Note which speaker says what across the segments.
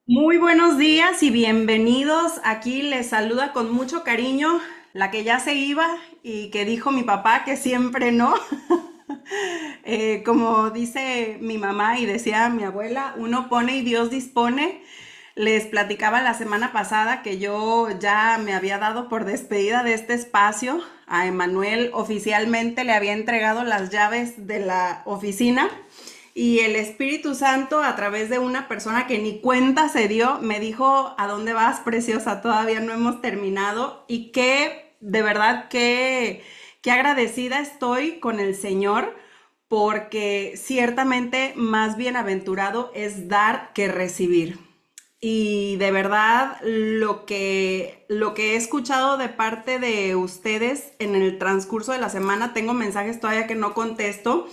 Speaker 1: Muy buenos días y bienvenidos. Aquí les saluda con mucho cariño la que ya se iba y que dijo mi papá que siempre no. Como dice mi mamá y decía mi abuela, uno pone y Dios dispone. Les platicaba la semana pasada que yo ya me había dado por despedida de este espacio. A Emanuel oficialmente le había entregado las llaves de la oficina y el Espíritu Santo, a través de una persona que ni cuenta se dio, me dijo: ¿a dónde vas, preciosa? Todavía no hemos terminado. Y que, de verdad, que agradecida estoy con el Señor, porque ciertamente más bienaventurado es dar que recibir. Y de verdad, lo que he escuchado de parte de ustedes en el transcurso de la semana, tengo mensajes todavía que no contesto,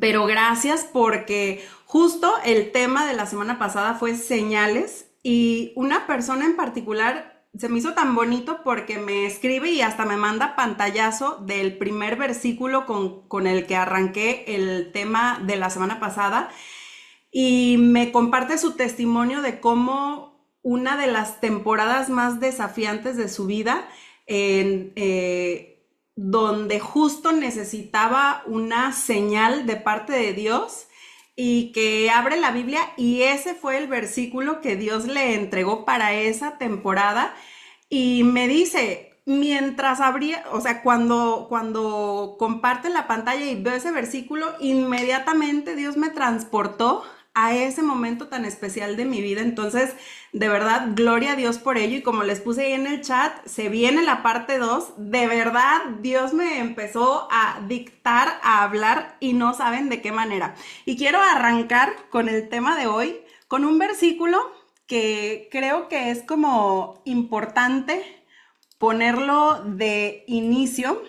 Speaker 1: pero gracias, porque justo el tema de la semana pasada fue señales, y una persona en particular se me hizo tan bonito porque me escribe y hasta me manda pantallazo del primer versículo con el que arranqué el tema de la semana pasada, y me comparte su testimonio de cómo una de las temporadas más desafiantes de su vida, donde justo necesitaba una señal de parte de Dios, y que abre la Biblia y ese fue el versículo que Dios le entregó para esa temporada. Y me dice, mientras abría, o sea, cuando comparte la pantalla y veo ese versículo, inmediatamente Dios me transportó a ese momento tan especial de mi vida. Entonces, de verdad, gloria a Dios por ello. Y como les puse ahí en el chat, se viene la parte 2. De verdad, Dios me empezó a dictar, a hablar, y no saben de qué manera. Y quiero arrancar con el tema de hoy, con un versículo que creo que es como importante ponerlo de inicio,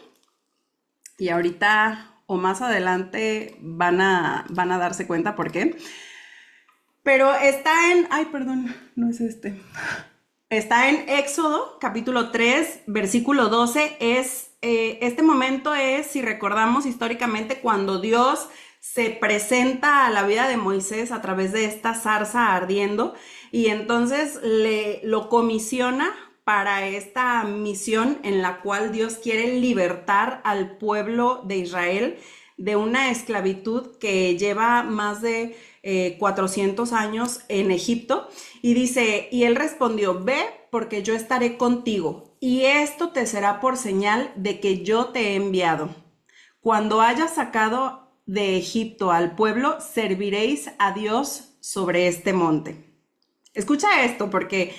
Speaker 1: y ahorita o más adelante van a darse cuenta por qué. Pero está en, ay, perdón, no es este. Está en Éxodo, capítulo 3 versículo 12. Este momento es, si recordamos históricamente, cuando Dios se presenta a la vida de Moisés a través de esta zarza ardiendo, y entonces lo comisiona para esta misión en la cual Dios quiere libertar al pueblo de Israel de una esclavitud que lleva más de 400 años en Egipto. Y dice, y él respondió: ve, porque yo estaré contigo, y esto te será por señal de que yo te he enviado. Cuando hayas sacado de Egipto al pueblo, serviréis a Dios sobre este monte. Escucha esto, porque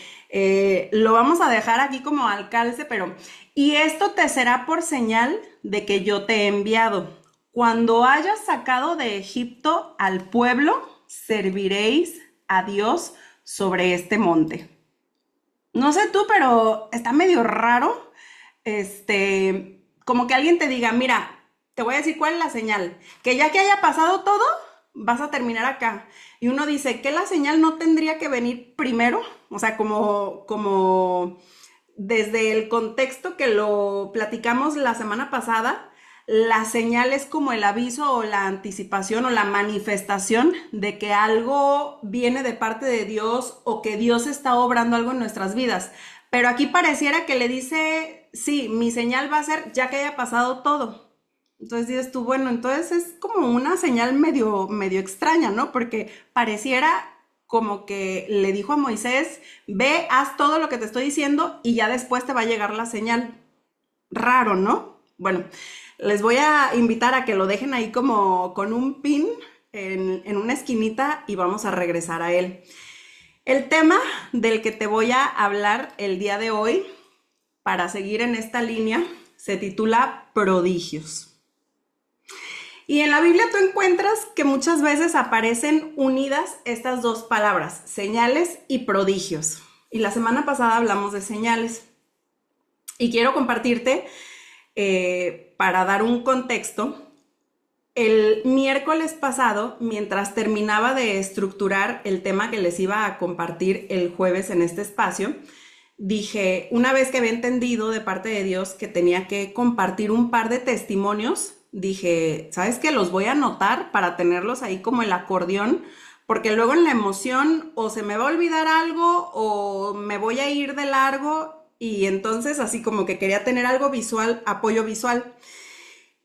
Speaker 1: lo vamos a dejar aquí como al calce, pero y esto te será por señal de que yo te he enviado. Cuando hayas sacado de Egipto al pueblo, serviréis a Dios sobre este monte. No sé tú, pero está medio raro, como que alguien te diga: mira, te voy a decir cuál es la señal, que ya que haya pasado todo, vas a terminar acá. Y uno dice, ¿que la señal no tendría que venir primero? O sea, como desde el contexto que lo platicamos la semana pasada, la señal es como el aviso o la anticipación o la manifestación de que algo viene de parte de Dios, o que Dios está obrando algo en nuestras vidas. Pero aquí pareciera que le dice, sí, mi señal va a ser ya que haya pasado todo. Entonces dices tú, bueno, entonces es como una señal medio extraña, ¿no? Porque pareciera como que le dijo a Moisés: ve, haz todo lo que te estoy diciendo y ya después te va a llegar la señal. Raro, ¿no? Bueno, les voy a invitar a que lo dejen ahí como con un pin en una esquinita, y vamos a regresar a él. El tema del que te voy a hablar el día de hoy, para seguir en esta línea, se titula Prodigios. Y en la Biblia tú encuentras que muchas veces aparecen unidas estas dos palabras, señales y prodigios. Y la semana pasada hablamos de señales. Y quiero compartirte, para dar un contexto, el miércoles pasado, mientras terminaba de estructurar el tema que les iba a compartir el jueves en este espacio, dije, una vez que había entendido de parte de Dios que tenía que compartir un par de testimonios, dije, ¿sabes qué? Los voy a anotar para tenerlos ahí como el acordeón, porque luego en la emoción o se me va a olvidar algo o me voy a ir de largo y entonces así como que quería tener algo visual, apoyo visual.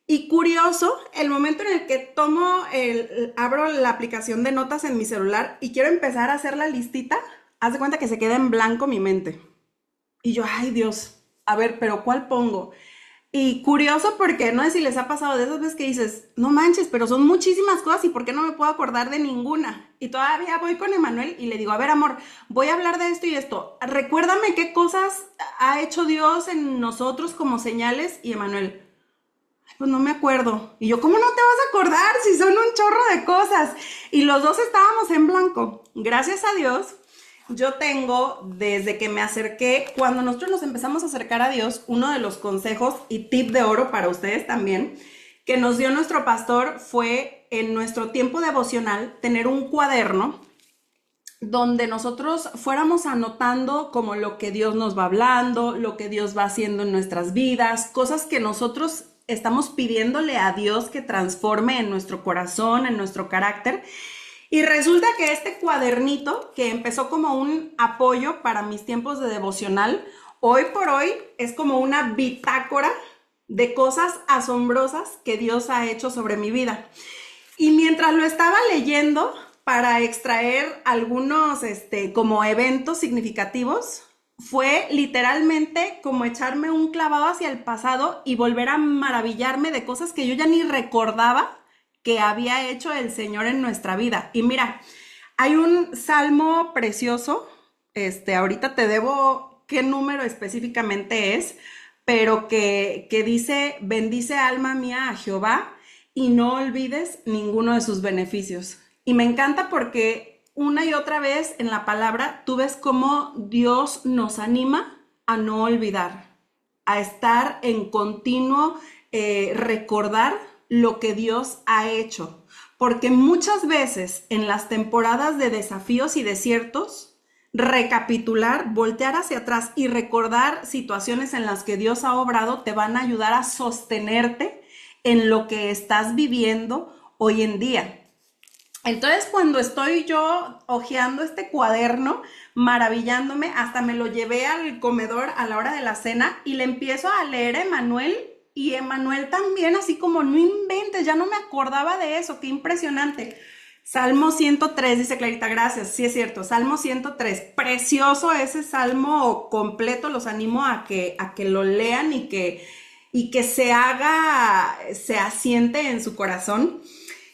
Speaker 1: Y curioso, el momento en el que abro la aplicación de notas en mi celular y quiero empezar a hacer la listita, haz de cuenta que se queda en blanco mi mente. Y yo, ay Dios, a ver, pero ¿cuál pongo? Y curioso porque no sé si les ha pasado de esas veces que dices, no manches, pero son muchísimas cosas y ¿por qué no me puedo acordar de ninguna? Y todavía voy con Emanuel y le digo, a ver, amor, voy a hablar de esto y esto. Recuérdame qué cosas ha hecho Dios en nosotros como señales. Y Emanuel, pues no me acuerdo. Y yo, ¿cómo no te vas a acordar si son un chorro de cosas? Y los dos estábamos en blanco. Gracias a Dios, yo tengo, desde que me acerqué, cuando nosotros nos empezamos a acercar a Dios, uno de los consejos y tip de oro para ustedes también, que nos dio nuestro pastor fue en nuestro tiempo devocional tener un cuaderno donde nosotros fuéramos anotando como lo que Dios nos va hablando, lo que Dios va haciendo en nuestras vidas, cosas que nosotros estamos pidiéndole a Dios que transforme en nuestro corazón, en nuestro carácter. Y resulta que este cuadernito, que empezó como un apoyo para mis tiempos de devocional, hoy por hoy es como una bitácora de cosas asombrosas que Dios ha hecho sobre mi vida. Y mientras lo estaba leyendo para extraer algunos como eventos significativos, fue literalmente como echarme un clavado hacia el pasado y volver a maravillarme de cosas que yo ya ni recordaba que había hecho el Señor en nuestra vida. Y mira, hay un salmo precioso, ahorita te debo qué número específicamente es, pero que dice, bendice alma mía a Jehová y no olvides ninguno de sus beneficios. Y me encanta porque una y otra vez en la palabra tú ves cómo Dios nos anima a no olvidar, a estar en continuo recordar lo que Dios ha hecho. Porque muchas veces en las temporadas de desafíos y desiertos, recapitular, voltear hacia atrás y recordar situaciones en las que Dios ha obrado te van a ayudar a sostenerte en lo que estás viviendo hoy en día. Entonces, cuando estoy yo hojeando este cuaderno, maravillándome, hasta me lo llevé al comedor a la hora de la cena y le empiezo a leer a Emanuel y Emanuel también, así como no inventes, ya no me acordaba de eso, qué impresionante. Salmo 103, dice Clarita, gracias, sí es cierto, Salmo 103, precioso ese salmo completo, los animo a que lo lean y que se asiente en su corazón.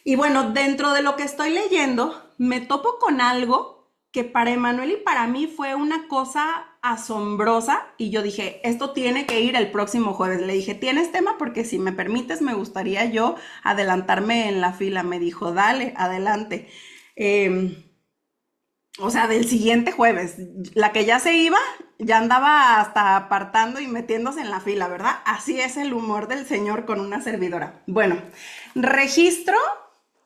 Speaker 1: Y bueno, dentro de lo que estoy leyendo, me topo con algo que para Emanuel y para mí fue una cosa asombrosa y yo dije, esto tiene que ir el próximo jueves. Le dije, ¿tienes tema? Porque si me permites, me gustaría yo adelantarme en la fila. Me dijo, dale, adelante. O sea, del siguiente jueves. La que ya se iba, ya andaba hasta apartando y metiéndose en la fila, ¿verdad? Así es el humor del Señor con una servidora. Bueno, registro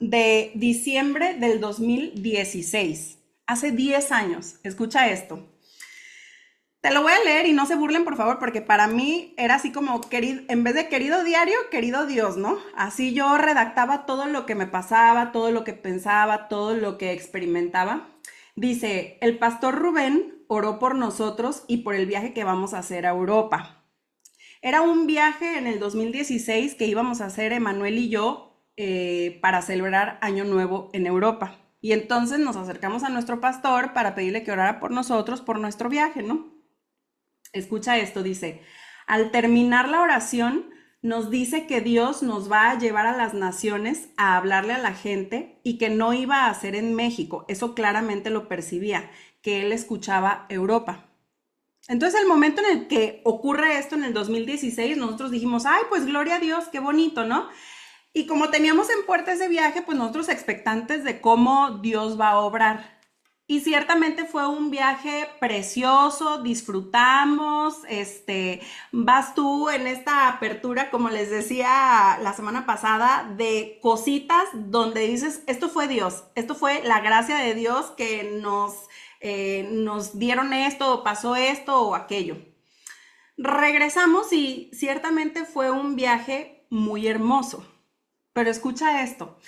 Speaker 1: de diciembre del 2016, hace 10 años. Escucha esto. Te lo voy a leer y no se burlen, por favor, porque para mí era así como, querido, en vez de querido diario, querido Dios, ¿no? Así yo redactaba todo lo que me pasaba, todo lo que pensaba, todo lo que experimentaba. Dice, el pastor Rubén oró por nosotros y por el viaje que vamos a hacer a Europa. Era un viaje en el 2016 que íbamos a hacer Emanuel y yo para celebrar Año Nuevo en Europa. Y entonces nos acercamos a nuestro pastor para pedirle que orara por nosotros, por nuestro viaje, ¿no? Escucha esto, dice, al terminar la oración nos dice que Dios nos va a llevar a las naciones a hablarle a la gente y que no iba a ser en México. Eso claramente lo percibía, que él escuchaba Europa. Entonces, el momento en el que ocurre esto en el 2016, nosotros dijimos, ay, pues gloria a Dios, qué bonito, ¿no? Y como teníamos en puerta ese viaje, pues nosotros expectantes de cómo Dios va a obrar. Y ciertamente fue un viaje precioso, disfrutamos, vas tú en esta apertura, como les decía la semana pasada, de cositas donde dices, esto fue Dios, esto fue la gracia de Dios que nos dieron esto, o pasó esto o aquello. Regresamos y ciertamente fue un viaje muy hermoso, pero escucha esto.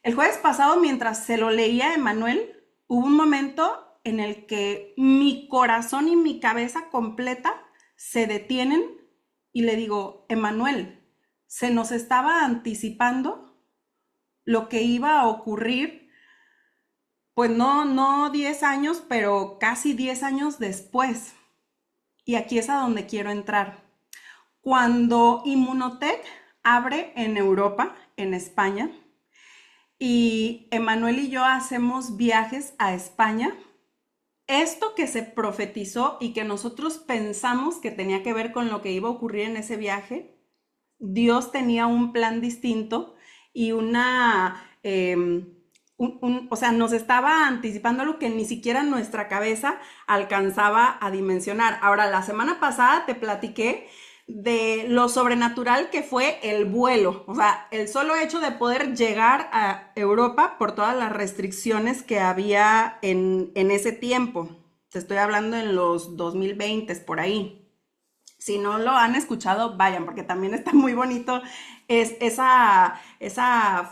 Speaker 1: El jueves pasado, mientras se lo leía a Emanuel, hubo un momento en el que mi corazón y mi cabeza completa se detienen y le digo, Emanuel, se nos estaba anticipando lo que iba a ocurrir, pues no 10 años, pero casi 10 años después. Y aquí es a donde quiero entrar. Cuando Inmunotech abre en Europa, en España, y Emanuel y yo hacemos viajes a España, esto que se profetizó y que nosotros pensamos que tenía que ver con lo que iba a ocurrir en ese viaje, Dios tenía un plan distinto y o sea, nos estaba anticipando algo que ni siquiera nuestra cabeza alcanzaba a dimensionar. Ahora, la semana pasada te platiqué de lo sobrenatural que fue el vuelo, o sea, el solo hecho de poder llegar a Europa por todas las restricciones que había en ese tiempo. Te estoy hablando en los 2020 por ahí. Si no lo han escuchado, vayan, porque también está muy bonito esa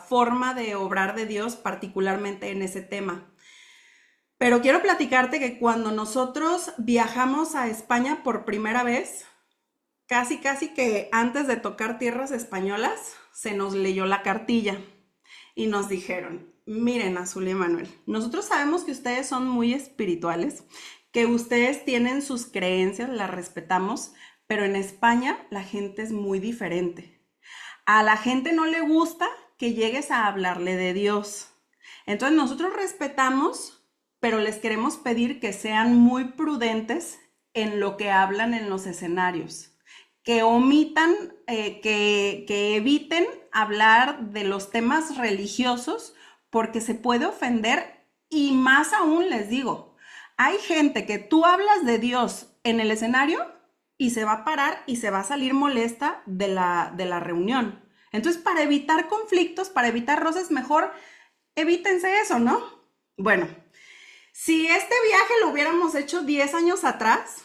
Speaker 1: forma de obrar de Dios, particularmente en ese tema. Pero quiero platicarte que cuando nosotros viajamos a España por primera vez, casi que antes de tocar tierras españolas, se nos leyó la cartilla y nos dijeron, miren, Azul y Manuel, nosotros sabemos que ustedes son muy espirituales, que ustedes tienen sus creencias, las respetamos, pero en España la gente es muy diferente. A la gente no le gusta que llegues a hablarle de Dios. Entonces nosotros respetamos, pero les queremos pedir que sean muy prudentes en lo que hablan en los escenarios, que omitan, que eviten hablar de los temas religiosos porque se puede ofender y más aún les digo, hay gente que tú hablas de Dios en el escenario y se va a parar y se va a salir molesta de la reunión. Entonces, para evitar conflictos, para evitar roces, mejor evítense eso, ¿no? Bueno, si este viaje lo hubiéramos hecho 10 años atrás,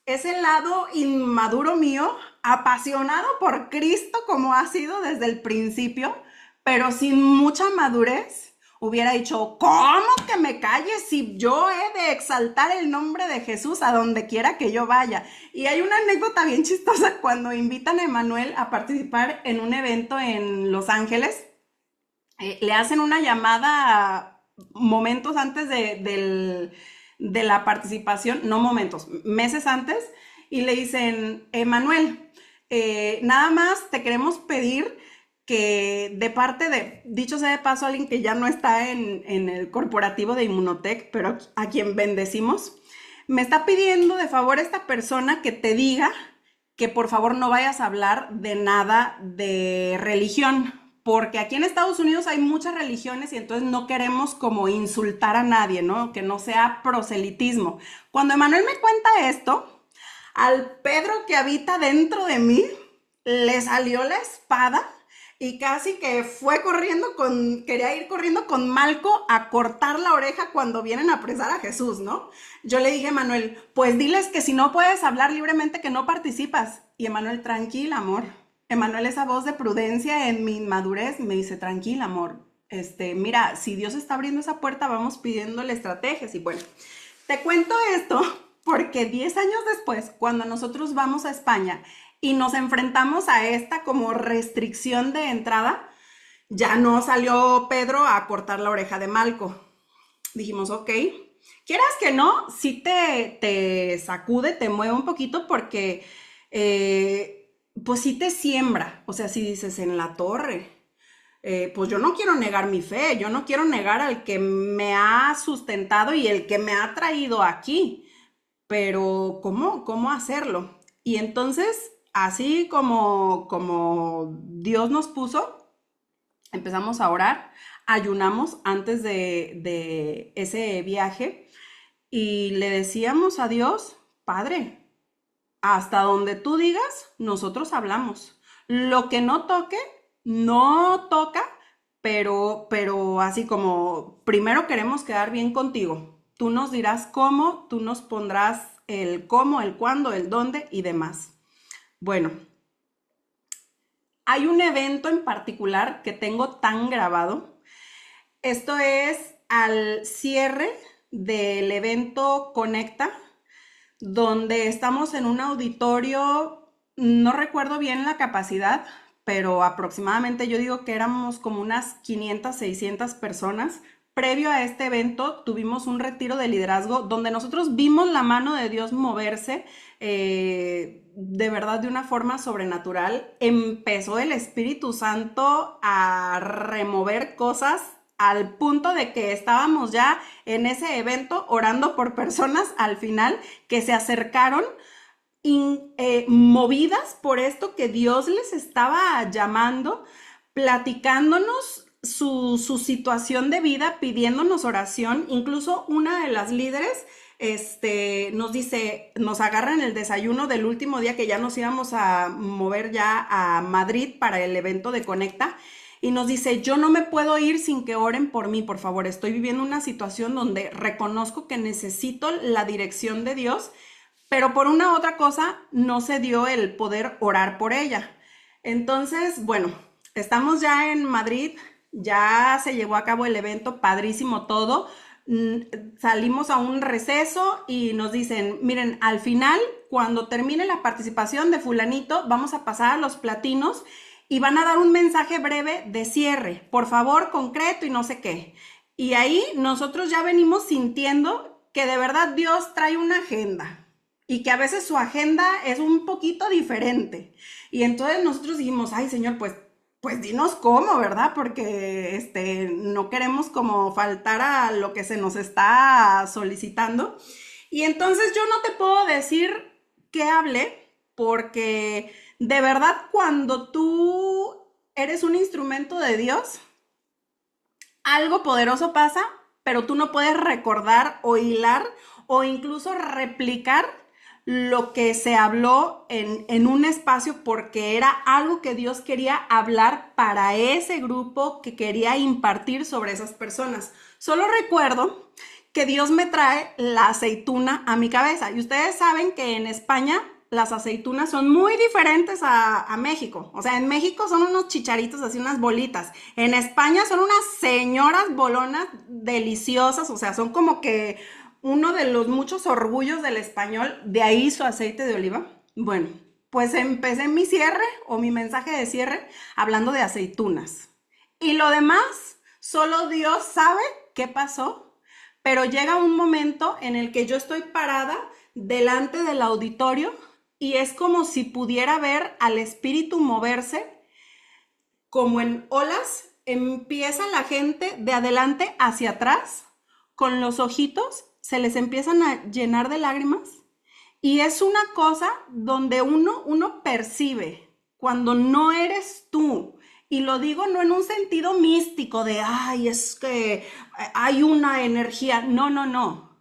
Speaker 1: ese lado inmaduro mío, apasionado por Cristo como ha sido desde el principio, pero sin mucha madurez, hubiera dicho, ¿cómo que me calles si yo he de exaltar el nombre de Jesús a donde quiera que yo vaya? Y hay una anécdota bien chistosa cuando invitan a Emanuel a participar en un evento en Los Ángeles. Le hacen una llamada momentos antes de la participación, no momentos, meses antes, y le dicen, Emanuel, nada más te queremos pedir que de parte de, dicho sea de paso, alguien que ya no está en el corporativo de Inmunotech, pero a quien bendecimos, me está pidiendo de favor esta persona que te diga que por favor no vayas a hablar de nada de religión, porque aquí en Estados Unidos hay muchas religiones y entonces no queremos como insultar a nadie, ¿no? Que no sea proselitismo. Cuando Emanuel me cuenta esto, al Pedro que habita dentro de mí le salió la espada y casi que fue quería ir corriendo con Malco a cortar la oreja cuando vienen a apresar a Jesús, ¿no? Yo le dije a Manuel, pues diles que si no puedes hablar libremente que no participas. Y Emanuel, tranquila, amor. Emanuel, esa voz de prudencia en mi inmadurez, me dice, tranquila, amor. Mira, si Dios está abriendo esa puerta, vamos pidiéndole estrategias. Y bueno, te cuento esto porque 10 años después, cuando nosotros vamos a España y nos enfrentamos a esta como restricción de entrada, ya no salió Pedro a cortar la oreja de Malco. Dijimos, ok, quieras que no, sí te sacude, te mueve un poquito porque pues sí te siembra. O sea, si dices en la torre, pues yo no quiero negar mi fe, yo no quiero negar al que me ha sustentado y el que me ha traído aquí, pero ¿cómo hacerlo? Y entonces, así como Dios nos puso, empezamos a orar, ayunamos antes de ese viaje y le decíamos a Dios, Padre, hasta donde tú digas, nosotros hablamos. Lo que no toque, no toca, pero así como primero queremos quedar bien contigo. Tú nos dirás cómo, tú nos pondrás el cómo, el cuándo, el dónde y demás. Bueno, hay un evento en particular que tengo tan grabado Esto es al cierre del evento Conecta, donde estamos en un auditorio, no recuerdo bien la capacidad, pero aproximadamente yo digo que éramos como unas 500, 600 personas. Previo a este evento tuvimos un retiro de liderazgo donde nosotros vimos la mano de Dios moverse de verdad de una forma sobrenatural. Empezó el Espíritu Santo a remover cosas al punto de que estábamos ya en ese evento orando por personas al final que se acercaron movidas por esto que Dios les estaba llamando, platicándonos su situación de vida, pidiéndonos oración. Incluso una de las líderes nos dice, nos agarra en el desayuno del último día que ya nos íbamos a mover ya a Madrid para el evento de Conecta, y nos dice, yo no me puedo ir sin que oren por mí, por favor. Estoy viviendo una situación donde reconozco que necesito la dirección de Dios, pero por una otra cosa no se dio el poder orar por ella. Entonces, bueno, estamos ya en Madrid, ya se llevó a cabo el evento, padrísimo todo. Salimos a un receso y nos dicen, miren, al final, cuando termine la participación de fulanito, vamos a pasar a los platinos y van a dar un mensaje breve de cierre, por favor, concreto y no sé qué. Y ahí nosotros ya venimos sintiendo que de verdad Dios trae una agenda y que a veces su agenda es un poquito diferente. Y entonces nosotros dijimos, ay Señor, pues dinos cómo, ¿verdad? Porque no queremos como faltar a lo que se nos está solicitando. Y entonces yo no te puedo decir qué hablé, porque de verdad cuando tú eres un instrumento de Dios, algo poderoso pasa, pero tú no puedes recordar o hilar o incluso replicar lo que se habló en un espacio, porque era algo que Dios quería hablar para ese grupo, que quería impartir sobre esas personas. Solo recuerdo que Dios me trae la aceituna a mi cabeza, y ustedes saben que en España las aceitunas son muy diferentes a México. O sea, en México son unos chicharitos, así unas bolitas. En España son unas señoras bolonas deliciosas, o sea, son como que uno de los muchos orgullos del español, de ahí su aceite de oliva. Bueno, pues empecé mi cierre o mi mensaje de cierre hablando de aceitunas. Y lo demás, solo Dios sabe qué pasó, pero llega un momento en el que yo estoy parada delante del auditorio y es como si pudiera ver al espíritu moverse como en olas. Empieza la gente de adelante hacia atrás, con los ojitos se les empiezan a llenar de lágrimas, y es una cosa donde uno percibe cuando no eres tú. Y lo digo no en un sentido místico de, ay, es que hay una energía. No, no, no.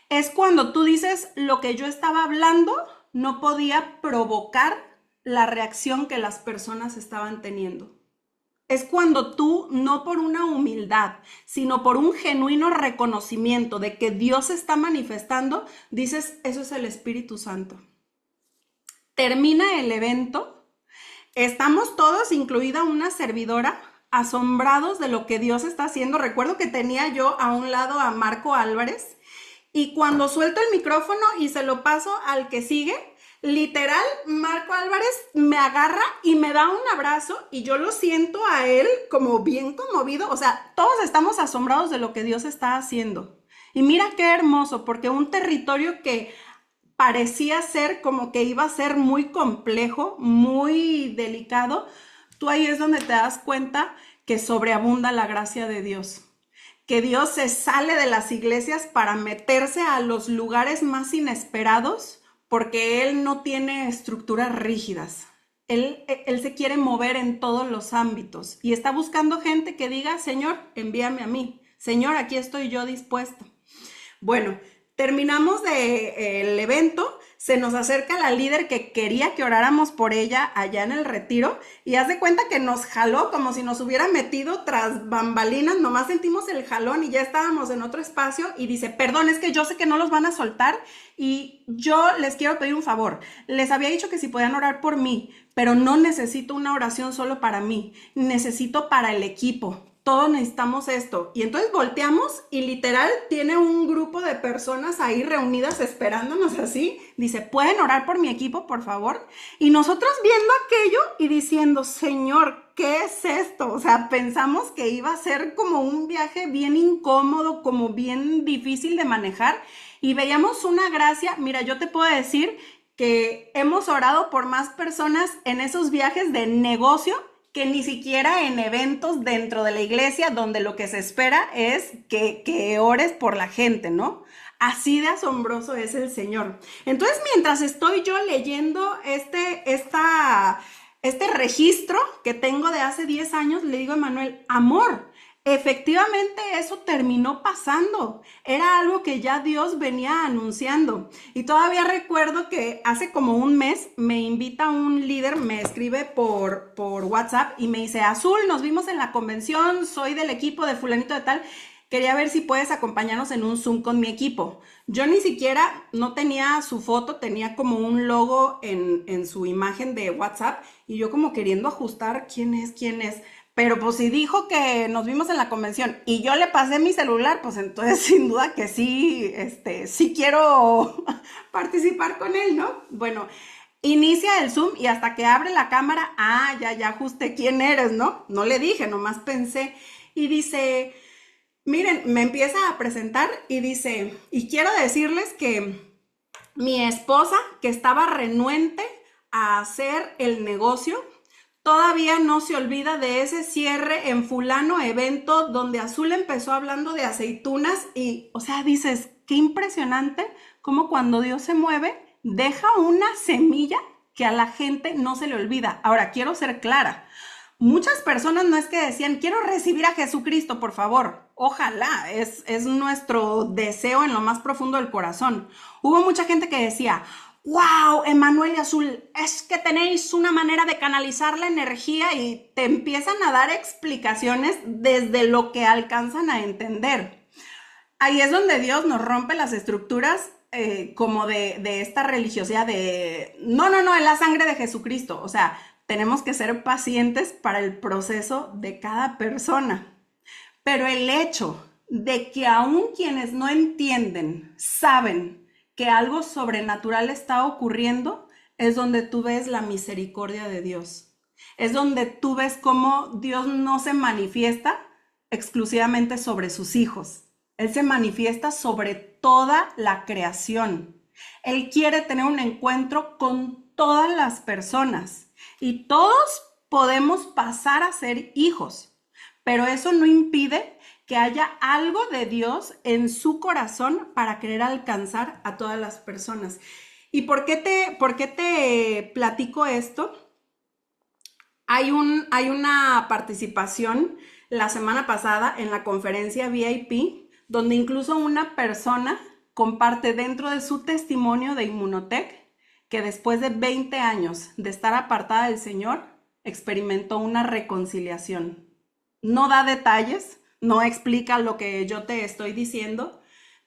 Speaker 1: Es cuando tú dices, lo que yo estaba hablando no podía provocar la reacción que las personas estaban teniendo. Es cuando tú, no por una humildad, sino por un genuino reconocimiento de que Dios se está manifestando, dices, eso es el Espíritu Santo. Termina el evento, estamos todos, incluida una servidora, asombrados de lo que Dios está haciendo. Recuerdo que tenía yo a un lado a Marco Álvarez, y cuando suelto el micrófono y se lo paso al que sigue, literal, Marco Álvarez me agarra y me da un abrazo, y yo lo siento a él como bien conmovido. O sea, todos estamos asombrados de lo que Dios está haciendo. Y mira qué hermoso, porque un territorio que parecía ser como que iba a ser muy complejo, muy delicado, tú ahí es donde te das cuenta que sobreabunda la gracia de Dios. Que Dios se sale de las iglesias para meterse a los lugares más inesperados, porque Él no tiene estructuras rígidas. Él se quiere mover en todos los ámbitos y está buscando gente que diga, Señor, envíame a mí. Señor, aquí estoy yo dispuesto. Bueno, terminamos el evento, se nos acerca la líder que quería que oráramos por ella allá en el retiro, y haz de cuenta que nos jaló como si nos hubiera metido tras bambalinas. Nomás sentimos el jalón y ya estábamos en otro espacio, y dice, perdón, es que yo sé que no los van a soltar y yo les quiero pedir un favor. Les había dicho que si podían orar por mí, pero no necesito una oración solo para mí, necesito para el equipo, todos necesitamos esto. Y entonces volteamos y literal tiene un grupo de personas ahí reunidas esperándonos así. Dice, ¿pueden orar por mi equipo, por favor? Y nosotros viendo aquello y diciendo, Señor, ¿qué es esto? O sea, pensamos que iba a ser como un viaje bien incómodo, como bien difícil de manejar. Y veíamos una gracia. Mira, yo te puedo decir que hemos orado por más personas en esos viajes de negocio que ni siquiera en eventos dentro de la iglesia donde lo que se espera es que ores por la gente, ¿no? Así de asombroso es el Señor. Entonces, mientras estoy yo leyendo este registro que tengo de hace 10 años, le digo a Emanuel, amor, efectivamente eso terminó pasando. Era algo que ya Dios venía anunciando. Y todavía recuerdo que hace como un mes me invita un líder, me escribe por WhatsApp y me dice, Azul, nos vimos en la convención, soy del equipo de fulanito de tal. Quería ver si puedes acompañarnos en un Zoom con mi equipo. Yo ni siquiera, no tenía su foto, tenía como un logo en su imagen de WhatsApp y yo como queriendo ajustar quién es. Pero pues si dijo que nos vimos en la convención y yo le pasé mi celular, pues entonces sin duda que sí, sí quiero participar con él, ¿no? Bueno, inicia el Zoom y hasta que abre la cámara, ya ajusté quién eres, ¿no? No le dije, nomás pensé. Y dice, miren, me empieza a presentar y dice, y quiero decirles que mi esposa, que estaba renuente a hacer el negocio, todavía no se olvida de ese cierre en fulano evento donde Azul empezó hablando de aceitunas y, o sea, dices, qué impresionante cómo cuando Dios se mueve, deja una semilla que a la gente no se le olvida. Ahora, quiero ser clara. Muchas personas no es que decían, quiero recibir a Jesucristo, por favor. Ojalá, es nuestro deseo en lo más profundo del corazón. Hubo mucha gente que decía, wow, Emanuel y Azul, es que tenéis una manera de canalizar la energía y te empiezan a dar explicaciones desde lo que alcanzan a entender. Ahí es donde Dios nos rompe las estructuras como de esta religiosidad de, no, es la sangre de Jesucristo. O sea, tenemos que ser pacientes para el proceso de cada persona. Pero el hecho de que aún quienes no entienden, saben que algo sobrenatural está ocurriendo, es donde tú ves la misericordia de Dios. Es donde tú ves cómo Dios no se manifiesta exclusivamente sobre sus hijos. Él se manifiesta sobre toda la creación. Él quiere tener un encuentro con todas las personas y todos podemos pasar a ser hijos, pero eso no impide que haya algo de Dios en su corazón para querer alcanzar a todas las personas. ¿Y por qué te platico esto? Hay una participación la semana pasada en la conferencia VIP, donde incluso una persona comparte dentro de su testimonio de Inmunotech que después de 20 años de estar apartada del Señor, experimentó una reconciliación. No da detalles, no explica lo que yo te estoy diciendo,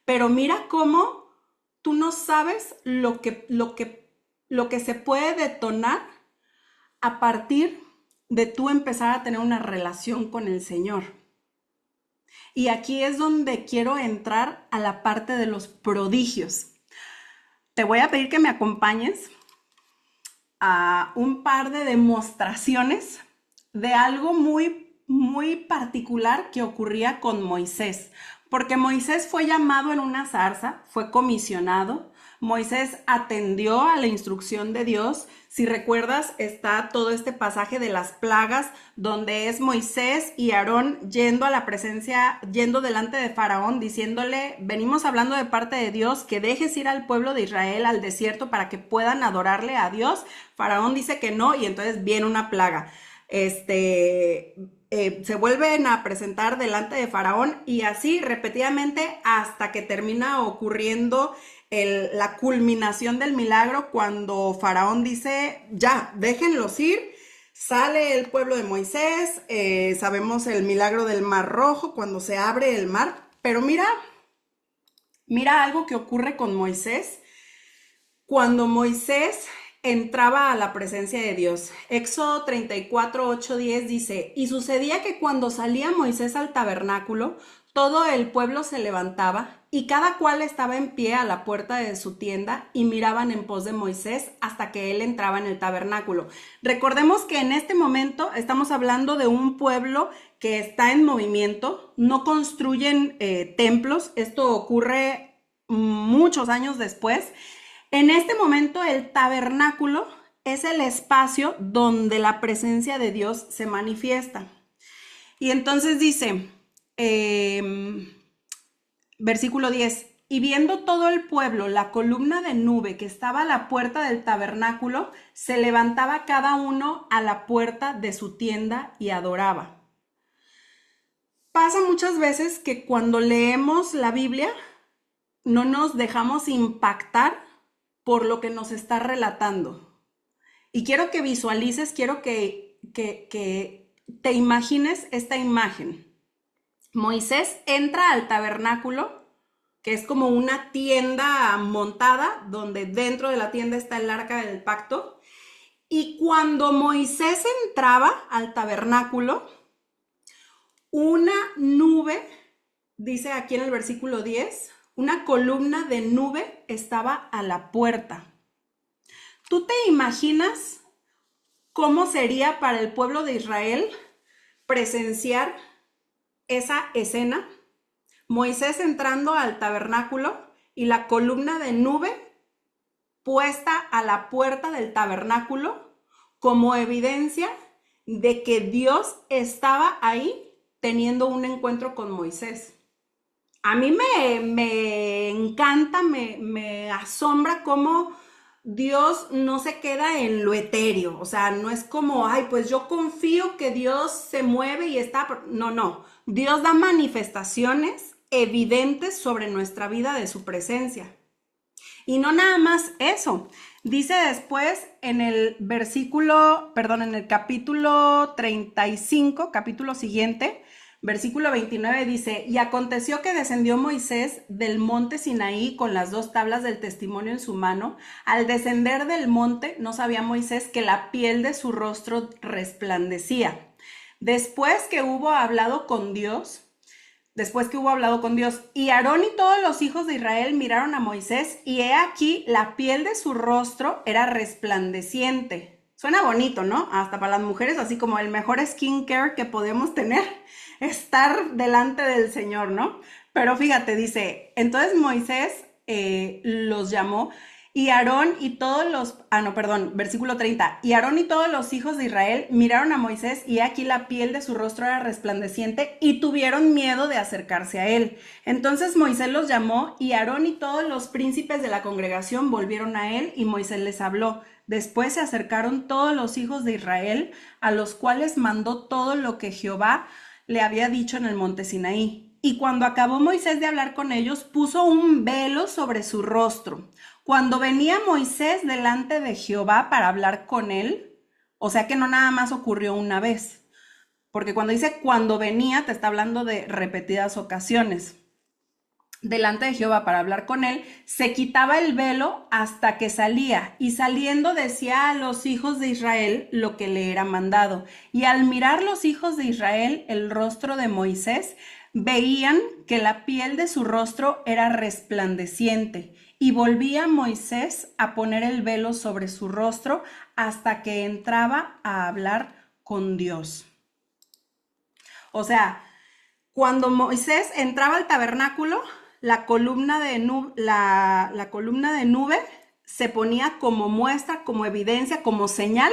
Speaker 1: pero mira cómo tú no sabes lo que se puede detonar a partir de tú empezar a tener una relación con el Señor. Y aquí es donde quiero entrar a la parte de los prodigios. Te voy a pedir que me acompañes a un par de demostraciones de algo muy particular que ocurría con Moisés, porque Moisés fue llamado en una zarza, fue comisionado, Moisés atendió a la instrucción de Dios. Si recuerdas, está todo este pasaje de las plagas, donde es Moisés y Aarón yendo a la presencia, yendo delante de Faraón, diciéndole, venimos hablando de parte de Dios, que dejes ir al pueblo de Israel al desierto para que puedan adorarle a Dios. Faraón dice que no, y entonces viene una plaga. Se vuelven a presentar delante de Faraón y así repetidamente hasta que termina ocurriendo la culminación del milagro cuando Faraón dice, ya, déjenlos ir. Sale el pueblo de Moisés, sabemos el milagro del Mar Rojo cuando se abre el mar, pero mira algo que ocurre con Moisés cuando Moisés entraba a la presencia de Dios. Éxodo 34, 8, 10 dice, y sucedía que cuando salía Moisés al tabernáculo, todo el pueblo se levantaba y cada cual estaba en pie a la puerta de su tienda y miraban en pos de Moisés hasta que él entraba en el tabernáculo. Recordemos que en este momento estamos hablando de un pueblo que está en movimiento, no construyen templos, esto ocurre muchos años después. En este momento el tabernáculo es el espacio donde la presencia de Dios se manifiesta. Y entonces dice, versículo 10, y viendo todo el pueblo la columna de nube que estaba a la puerta del tabernáculo, se levantaba cada uno a la puerta de su tienda y adoraba. Pasa muchas veces que cuando leemos la Biblia no nos dejamos impactar por lo que nos está relatando. Y quiero que visualices, quiero que te imagines esta imagen. Moisés entra al tabernáculo, que es como una tienda montada, donde dentro de la tienda está el arca del pacto. Y cuando Moisés entraba al tabernáculo, una nube, dice aquí en el versículo 10, una columna de nube estaba a la puerta. ¿Tú te imaginas cómo sería para el pueblo de Israel presenciar esa escena? Moisés entrando al tabernáculo y la columna de nube puesta a la puerta del tabernáculo como evidencia de que Dios estaba ahí teniendo un encuentro con Moisés. A mí me encanta, me asombra cómo Dios no se queda en lo etéreo. O sea, no es como, ay, pues yo confío que Dios se mueve y está. No. Dios da manifestaciones evidentes sobre nuestra vida de su presencia. Y no nada más eso. Dice después en el en el capítulo 35, capítulo siguiente, versículo 29 dice, y aconteció que descendió Moisés del monte Sinaí con las 2 tablas del testimonio en su mano. Al descender del monte no sabía Moisés que la piel de su rostro resplandecía. Después que hubo hablado con Dios, y Aarón y todos los hijos de Israel miraron a Moisés, y he aquí la piel de su rostro era resplandeciente. Suena bonito, ¿no? Hasta para las mujeres, así como el mejor skincare que podemos tener, estar delante del Señor, ¿no? Pero fíjate, dice, entonces Moisés los llamó, y Aarón y todos los, versículo 30, y Aarón y todos los hijos de Israel miraron a Moisés, y aquí la piel de su rostro era resplandeciente, y tuvieron miedo de acercarse a él. Entonces Moisés los llamó, y Aarón y todos los príncipes de la congregación volvieron a él, y Moisés les habló. Después se acercaron todos los hijos de Israel, a los cuales mandó todo lo que Jehová le había dicho en el monte Sinaí. Y cuando acabó Moisés de hablar con ellos, puso un velo sobre su rostro. Cuando venía Moisés delante de Jehová para hablar con él, o sea que no nada más ocurrió una vez, porque cuando dice cuando venía, te está hablando de repetidas ocasiones. Delante de Jehová para hablar con él, se quitaba el velo hasta que salía, y saliendo decía a los hijos de Israel lo que le era mandado. Y al mirar los hijos de Israel el rostro de Moisés, veían que la piel de su rostro era resplandeciente, y volvía Moisés a poner el velo sobre su rostro hasta que entraba a hablar con Dios. O sea, cuando Moisés entraba al tabernáculo, la columna de nube se ponía como muestra, como evidencia, como señal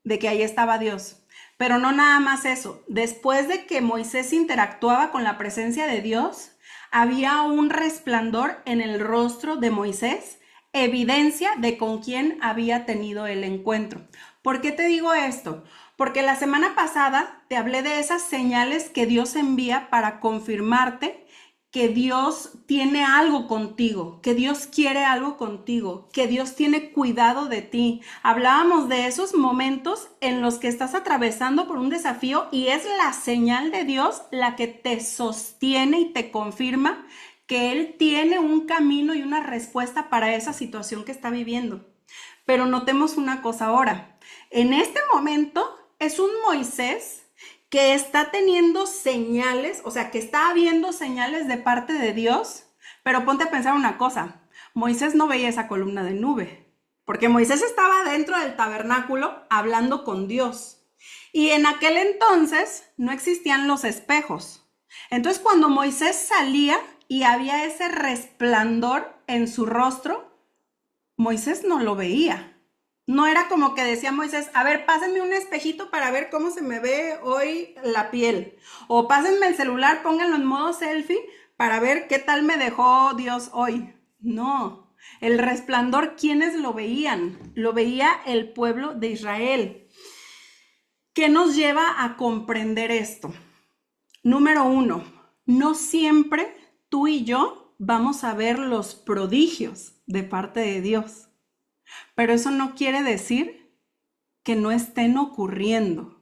Speaker 1: de que ahí estaba Dios. Pero no nada más eso. Después de que Moisés interactuaba con la presencia de Dios, había un resplandor en el rostro de Moisés, evidencia de con quién había tenido el encuentro. ¿Por qué te digo esto? Porque la semana pasada te hablé de esas señales que Dios envía para confirmarte que Dios tiene algo contigo, que Dios quiere algo contigo, que Dios tiene cuidado de ti. Hablábamos de esos momentos en los que estás atravesando por un desafío y es la señal de Dios la que te sostiene y te confirma que Él tiene un camino y una respuesta para esa situación que está viviendo. Pero notemos una cosa ahora. En este momento es un Moisés que está teniendo señales, o sea, que está habiendo señales de parte de Dios, pero ponte a pensar una cosa. Moisés no veía esa columna de nube, porque Moisés estaba dentro del tabernáculo hablando con Dios. Y en aquel entonces no existían los espejos. Entonces, cuando Moisés salía y había ese resplandor en su rostro, Moisés no lo veía. No era como que decía Moisés, a ver, pásenme un espejito para ver cómo se me ve hoy la piel. O pásenme el celular, pónganlo en modo selfie para ver qué tal me dejó Dios hoy. No, el resplandor, ¿quiénes lo veían? Lo veía el pueblo de Israel. ¿Qué nos lleva a comprender esto? Número 1, no siempre tú y yo vamos a ver los prodigios de parte de Dios, pero eso no quiere decir que no estén ocurriendo,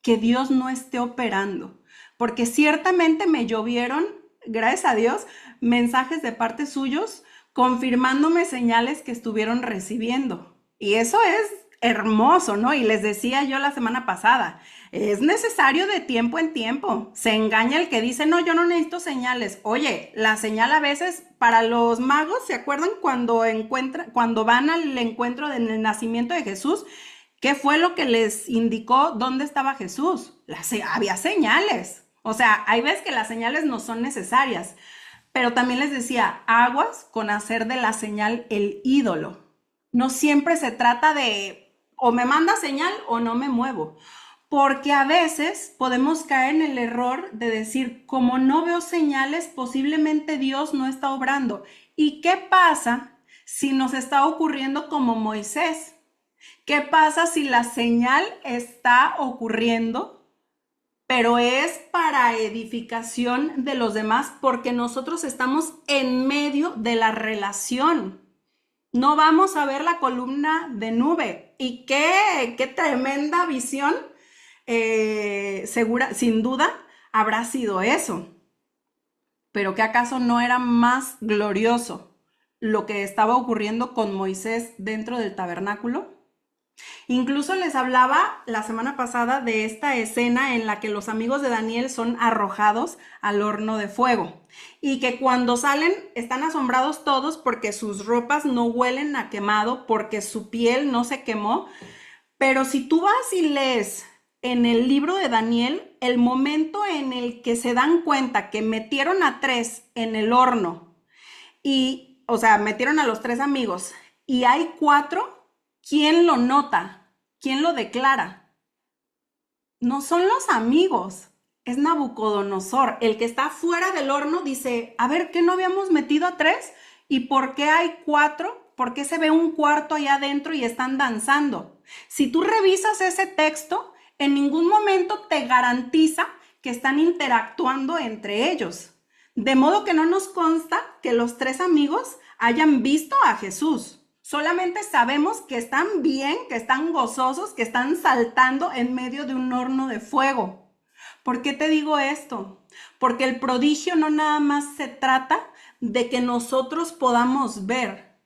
Speaker 1: que Dios no esté operando, porque ciertamente me llovieron, gracias a Dios, mensajes de parte suyos confirmándome señales que estuvieron recibiendo. Y eso es hermoso, ¿no? Y les decía yo la semana pasada, es necesario de tiempo en tiempo. Se engaña el que dice, no, yo no necesito señales. Oye, la señal a veces para los magos, ¿se acuerdan cuando van al encuentro del nacimiento de Jesús? ¿Qué fue lo que les indicó dónde estaba Jesús? Había señales. O sea, hay veces que las señales no son necesarias, pero también les decía, aguas con hacer de la señal el ídolo. No siempre se trata de o me manda señal o no me muevo, porque a veces podemos caer en el error de decir, como no veo señales, posiblemente Dios no está obrando. ¿Y qué pasa si nos está ocurriendo como Moisés? ¿Qué pasa si la señal está ocurriendo, pero es para edificación de los demás porque nosotros estamos en medio de la relación? No vamos a ver la columna de nube. Y qué tremenda visión, segura, sin duda, habrá sido eso. Pero ¿qué acaso no era más glorioso lo que estaba ocurriendo con Moisés dentro del tabernáculo? Incluso les hablaba la semana pasada de esta escena en la que los amigos de Daniel son arrojados al horno de fuego y que cuando salen están asombrados todos porque sus ropas no huelen a quemado, porque su piel no se quemó. Pero si tú vas y lees en el libro de Daniel, el momento en el que se dan cuenta que metieron a 3 en el horno y, o sea, metieron a los 3 amigos y hay 4, ¿quién lo nota? ¿Quién lo declara? No son los amigos, es Nabucodonosor. El que está fuera del horno dice, a ver, ¿qué no habíamos metido a 3? ¿Y por qué hay 4? ¿Por qué se ve un cuarto allá adentro y están danzando? Si tú revisas ese texto, en ningún momento te garantiza que están interactuando entre ellos. De modo que no nos consta que los 3 amigos hayan visto a Jesús. Solamente sabemos que están bien, que están gozosos, que están saltando en medio de un horno de fuego. ¿Por qué te digo esto? Porque el prodigio no nada más se trata de que nosotros podamos ver,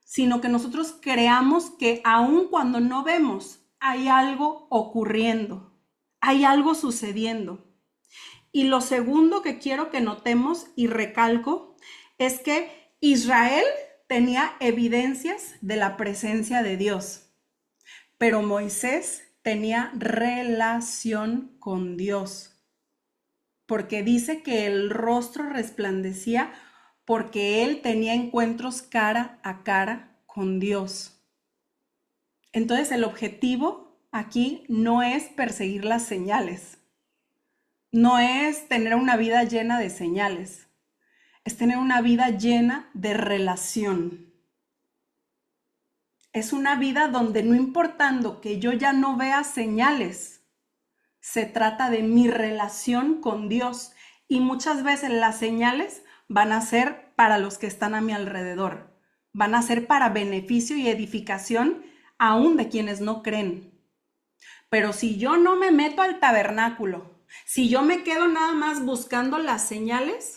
Speaker 1: sino que nosotros creamos que aun cuando no vemos, hay algo ocurriendo, hay algo sucediendo. Y lo segundo que quiero que notemos y recalco es que Israel tenía evidencias de la presencia de Dios, pero Moisés tenía relación con Dios, porque dice que el rostro resplandecía porque él tenía encuentros cara a cara con Dios. Entonces el objetivo aquí no es perseguir las señales, no es tener una vida llena de señales, es tener una vida llena de relación. Es una vida donde no importando que yo ya no vea señales, se trata de mi relación con Dios. Y muchas veces las señales van a ser para los que están a mi alrededor. Van a ser para beneficio y edificación aún de quienes no creen. Pero si yo no me meto al tabernáculo, si yo me quedo nada más buscando las señales,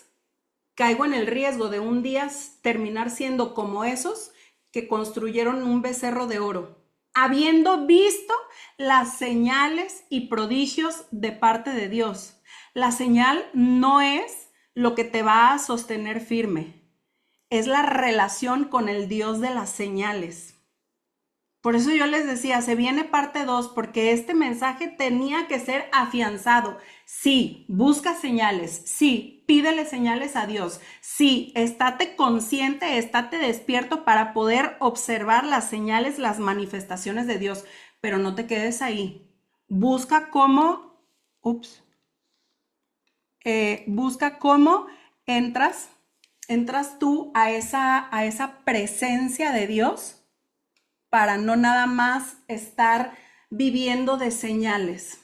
Speaker 1: caigo en el riesgo de un día terminar siendo como esos que construyeron un becerro de oro, habiendo visto las señales y prodigios de parte de Dios. La señal no es lo que te va a sostener firme, es la relación con el Dios de las señales. Por eso yo les decía, se viene parte 2, porque este mensaje tenía que ser afianzado. Sí, busca señales. Sí, pídele señales a Dios. Sí, estate consciente, estate despierto para poder observar las señales, las manifestaciones de Dios. Pero no te quedes ahí. Busca cómo, busca cómo entras tú a esa presencia de Dios, para no nada más estar viviendo de señales.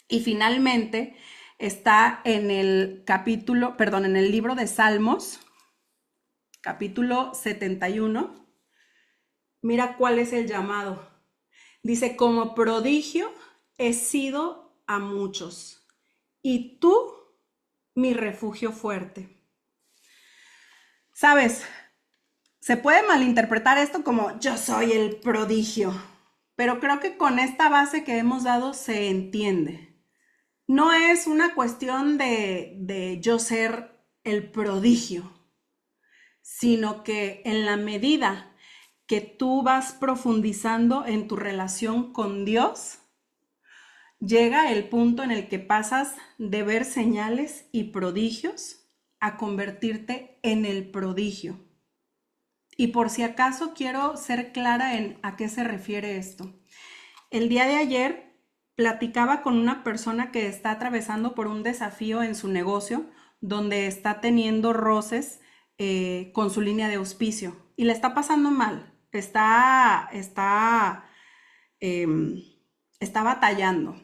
Speaker 1: Y finalmente está en el en el libro de Salmos, capítulo 71. Mira cuál es el llamado. Dice, como prodigio he sido a muchos, y tú, mi refugio fuerte. ¿Sabes? Se puede malinterpretar esto como yo soy el prodigio, pero creo que con esta base que hemos dado se entiende. No es una cuestión de yo ser el prodigio, sino que en la medida que tú vas profundizando en tu relación con Dios, llega el punto en el que pasas de ver señales y prodigios a convertirte en el prodigio. Y por si acaso quiero ser clara en a qué se refiere esto. El día de ayer platicaba con una persona que está atravesando por un desafío en su negocio, donde está teniendo roces con su línea de auspicio y le está pasando mal. Está batallando.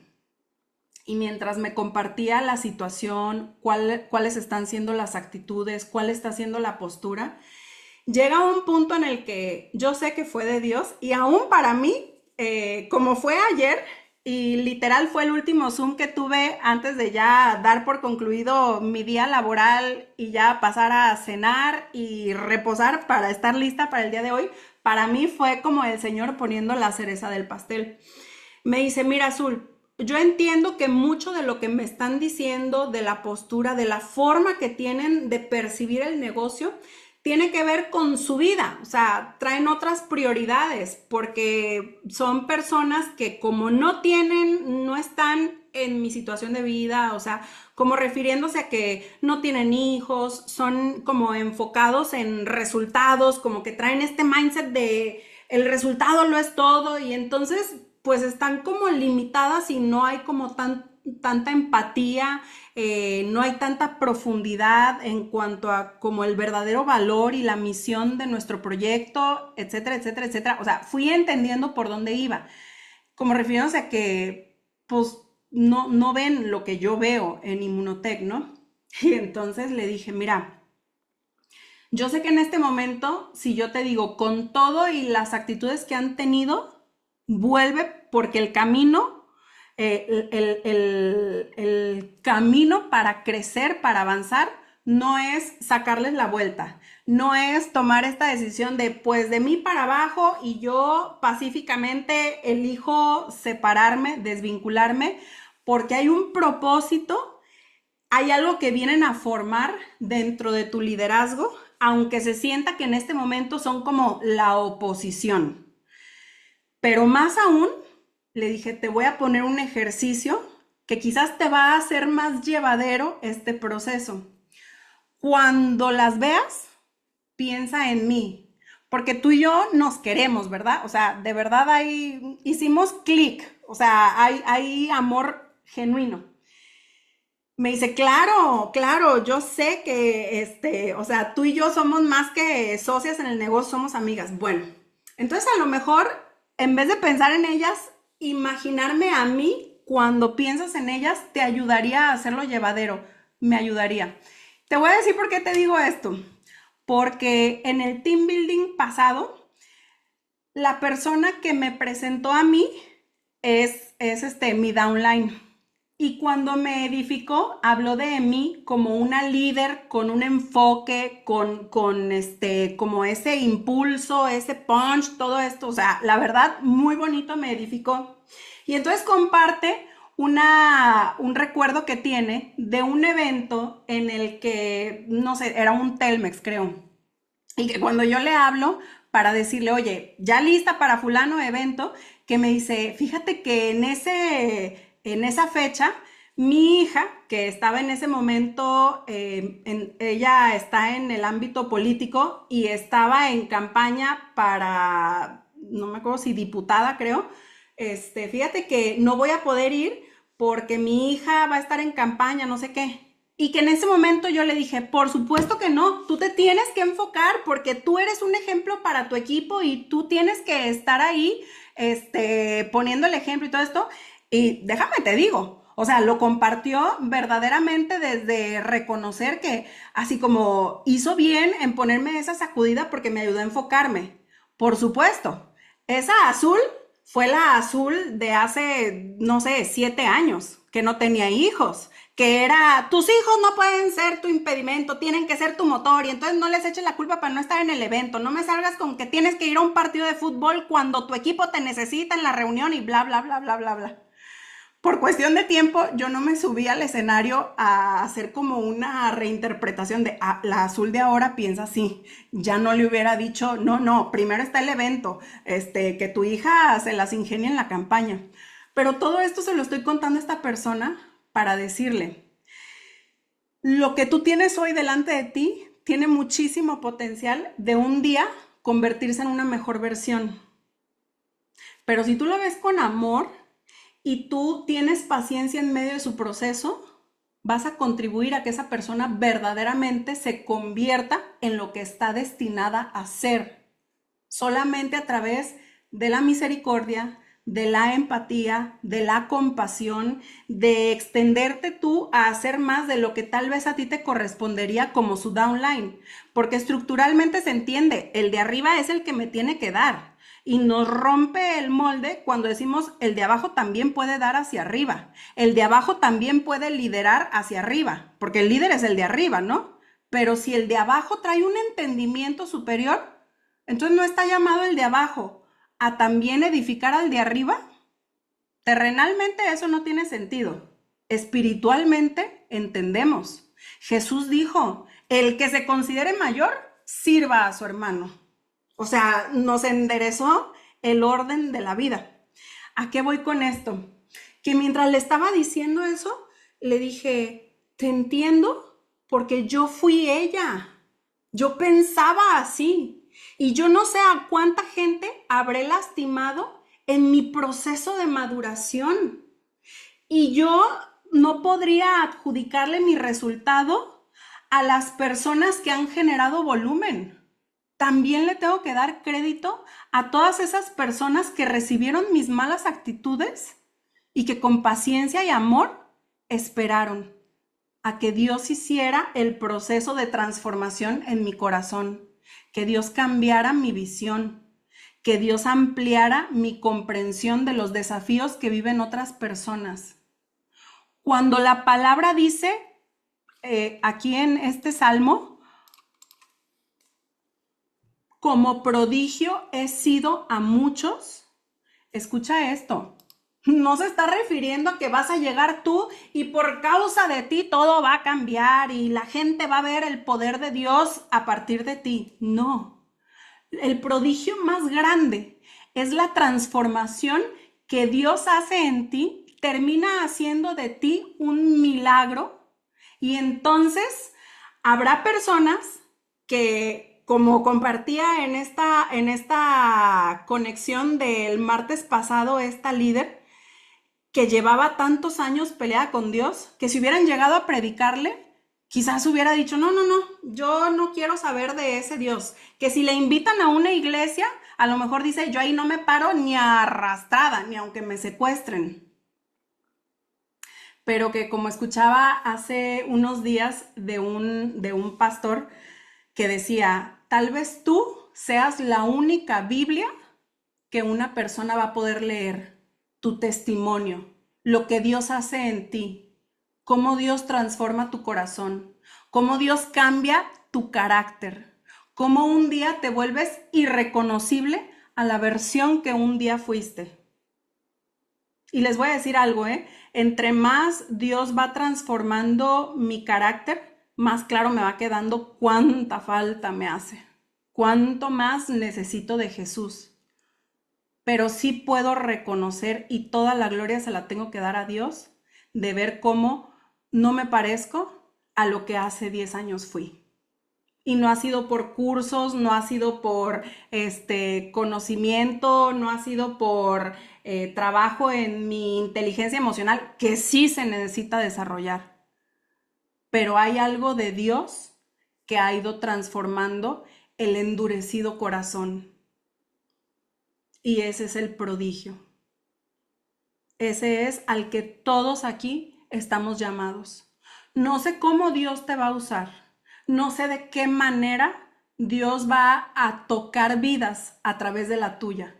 Speaker 1: Y mientras me compartía la situación, cuáles están siendo las actitudes, cuál está siendo la postura, llega un punto en el que yo sé que fue de Dios y aún para mí, como fue ayer y literal fue el último Zoom que tuve antes de ya dar por concluido mi día laboral y ya pasar a cenar y reposar para estar lista para el día de hoy, para mí fue como el Señor poniendo la cereza del pastel. Me dice, mira, Azul, yo entiendo que mucho de lo que me están diciendo, de la postura, de la forma que tienen de percibir el negocio, tiene que ver con su vida, o sea, traen otras prioridades, porque son personas que como no están en mi situación de vida, o sea, como refiriéndose a que no tienen hijos, son como enfocados en resultados, como que traen este mindset de el resultado lo es todo, y entonces pues están como limitadas y no hay como tanta empatía, no hay tanta profundidad en cuanto a como el verdadero valor y la misión de nuestro proyecto, etcétera, etcétera, etcétera. O sea, fui entendiendo por dónde iba, como refiriéndose a que pues no ven lo que yo veo en Inmunotech, ¿no? Y entonces le dije, mira, yo sé que en este momento, si yo te digo con todo y las actitudes que han tenido, vuelve porque el camino, el camino para crecer, para avanzar, no es sacarles la vuelta, no es tomar esta decisión de pues de mí para abajo y yo pacíficamente elijo separarme, desvincularme, porque hay un propósito, hay algo que vienen a formar dentro de tu liderazgo, aunque se sienta que en este momento son como la oposición. Pero más aún, le dije, te voy a poner un ejercicio que quizás te va a hacer más llevadero este proceso. Cuando las veas, piensa en mí, porque tú y yo nos queremos, ¿verdad? O sea, de verdad ahí hicimos clic, o sea, hay amor genuino. Me dice, claro, claro, yo sé que, o sea, tú y yo somos más que socias en el negocio, somos amigas. Bueno, entonces a lo mejor, en vez de pensar en ellas, imaginarme a mí cuando piensas en ellas te ayudaría a hacerlo llevadero, me ayudaría. Te voy a decir por qué te digo esto, porque en el team building pasado, la persona que me presentó a mí es mi downline. Y cuando me edificó, habló de mí como una líder con un enfoque, como ese impulso, ese punch, todo esto. O sea, la verdad, muy bonito, me edificó. Y entonces comparte un recuerdo que tiene de un evento en el que, no sé, era un Telmex, creo. Y que cuando yo le hablo para decirle, oye, ya lista para fulano evento, que me dice, fíjate que en esa fecha, mi hija, que estaba en ese momento, ella está en el ámbito político y estaba en campaña para, no me acuerdo si diputada, creo, fíjate que no voy a poder ir porque mi hija va a estar en campaña, no sé qué. Y que en ese momento yo le dije, por supuesto que no, tú te tienes que enfocar porque tú eres un ejemplo para tu equipo y tú tienes que estar ahí, poniendo el ejemplo y todo esto. Y déjame te digo, o sea, lo compartió verdaderamente desde reconocer que así como hizo bien en ponerme esa sacudida porque me ayudó a enfocarme. Por supuesto, esa azul fue la azul de hace, no sé, 7 años, que no tenía hijos, que era, tus hijos no pueden ser tu impedimento, tienen que ser tu motor, y entonces no les eches la culpa para no estar en el evento, no me salgas con que tienes que ir a un partido de fútbol cuando tu equipo te necesita en la reunión y bla, bla, bla, bla, bla, bla. Por cuestión de tiempo, yo no me subí al escenario a hacer como una reinterpretación de la azul de ahora piensa así. Ya no le hubiera dicho, no, no, primero está el evento, que tu hija se las ingenie en la campaña. Pero todo esto se lo estoy contando a esta persona para decirle, lo que tú tienes hoy delante de ti tiene muchísimo potencial de un día convertirse en una mejor versión. Pero si tú lo ves con amor y tú tienes paciencia en medio de su proceso, vas a contribuir a que esa persona verdaderamente se convierta en lo que está destinada a ser, solamente a través de la misericordia, de la empatía, de la compasión, de extenderte tú a hacer más de lo que tal vez a ti te correspondería como su downline, porque estructuralmente se entiende, el de arriba es el que me tiene que dar. Y nos rompe el molde cuando decimos el de abajo también puede dar hacia arriba, el de abajo también puede liderar hacia arriba, porque el líder es el de arriba, ¿no? Pero si el de abajo trae un entendimiento superior, entonces no está llamado el de abajo a también edificar al de arriba. Terrenalmente eso no tiene sentido. Espiritualmente entendemos. Jesús dijo, el que se considere mayor, sirva a su hermano. O sea, nos enderezó el orden de la vida. ¿A qué voy con esto? Que mientras le estaba diciendo eso, le dije, te entiendo porque yo fui ella. Yo pensaba así. Y yo no sé a cuánta gente habré lastimado en mi proceso de maduración. Y yo no podría adjudicarle mi resultado a las personas que han generado volumen. También le tengo que dar crédito a todas esas personas que recibieron mis malas actitudes y que con paciencia y amor esperaron a que Dios hiciera el proceso de transformación en mi corazón, que Dios cambiara mi visión, que Dios ampliara mi comprensión de los desafíos que viven otras personas. Cuando la palabra dice, aquí en este salmo, como prodigio he sido a muchos, escucha esto, no se está refiriendo a que vas a llegar tú y por causa de ti todo va a cambiar y la gente va a ver el poder de Dios a partir de ti. No, el prodigio más grande es la transformación que Dios hace en ti, termina haciendo de ti un milagro y entonces habrá personas que, como compartía en esta conexión del martes pasado esta líder, que llevaba tantos años peleada con Dios, que si hubieran llegado a predicarle, quizás hubiera dicho, no, no, no, yo no quiero saber de ese Dios. Que si le invitan a una iglesia, a lo mejor dice, yo ahí no me paro ni arrastrada, ni aunque me secuestren. Pero que como escuchaba hace unos días de un pastor que decía, tal vez tú seas la única Biblia que una persona va a poder leer, tu testimonio. lo que Dios hace en ti, cómo Dios transforma tu corazón, cómo Dios cambia tu carácter, cómo un día te vuelves irreconocible a la versión que un día fuiste. Y les voy a decir algo, entre más Dios va transformando mi carácter, más claro me va quedando cuánta falta me hace, cuánto más necesito de Jesús. Pero sí puedo reconocer, y toda la gloria se la tengo que dar a Dios, de ver cómo no me parezco a lo que hace 10 años fui. Y no ha sido por cursos, no ha sido por conocimiento, no ha sido por trabajo en mi inteligencia emocional, que sí se necesita desarrollar. Pero hay algo de Dios que ha ido transformando el endurecido corazón. Y ese es el prodigio. Ese es al que todos aquí estamos llamados. No sé cómo Dios te va a usar. No sé de qué manera Dios va a tocar vidas a través de la tuya.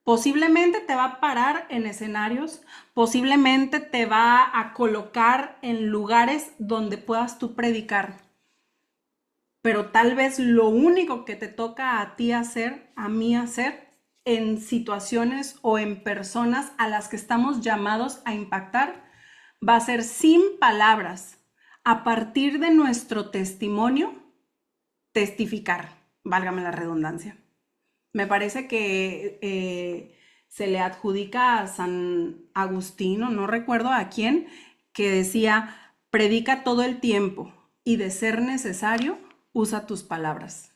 Speaker 1: Posiblemente te va a parar en escenarios, posiblemente te va a colocar en lugares donde puedas tú predicar. Pero tal vez lo único que te toca a ti hacer, a mí hacer, en situaciones o en personas a las que estamos llamados a impactar, va a ser sin palabras, a partir de nuestro testimonio, testificar, válgame la redundancia. Me parece que se le adjudica a San Agustín, o no recuerdo a quién, que decía, predica todo el tiempo y de ser necesario, usa tus palabras.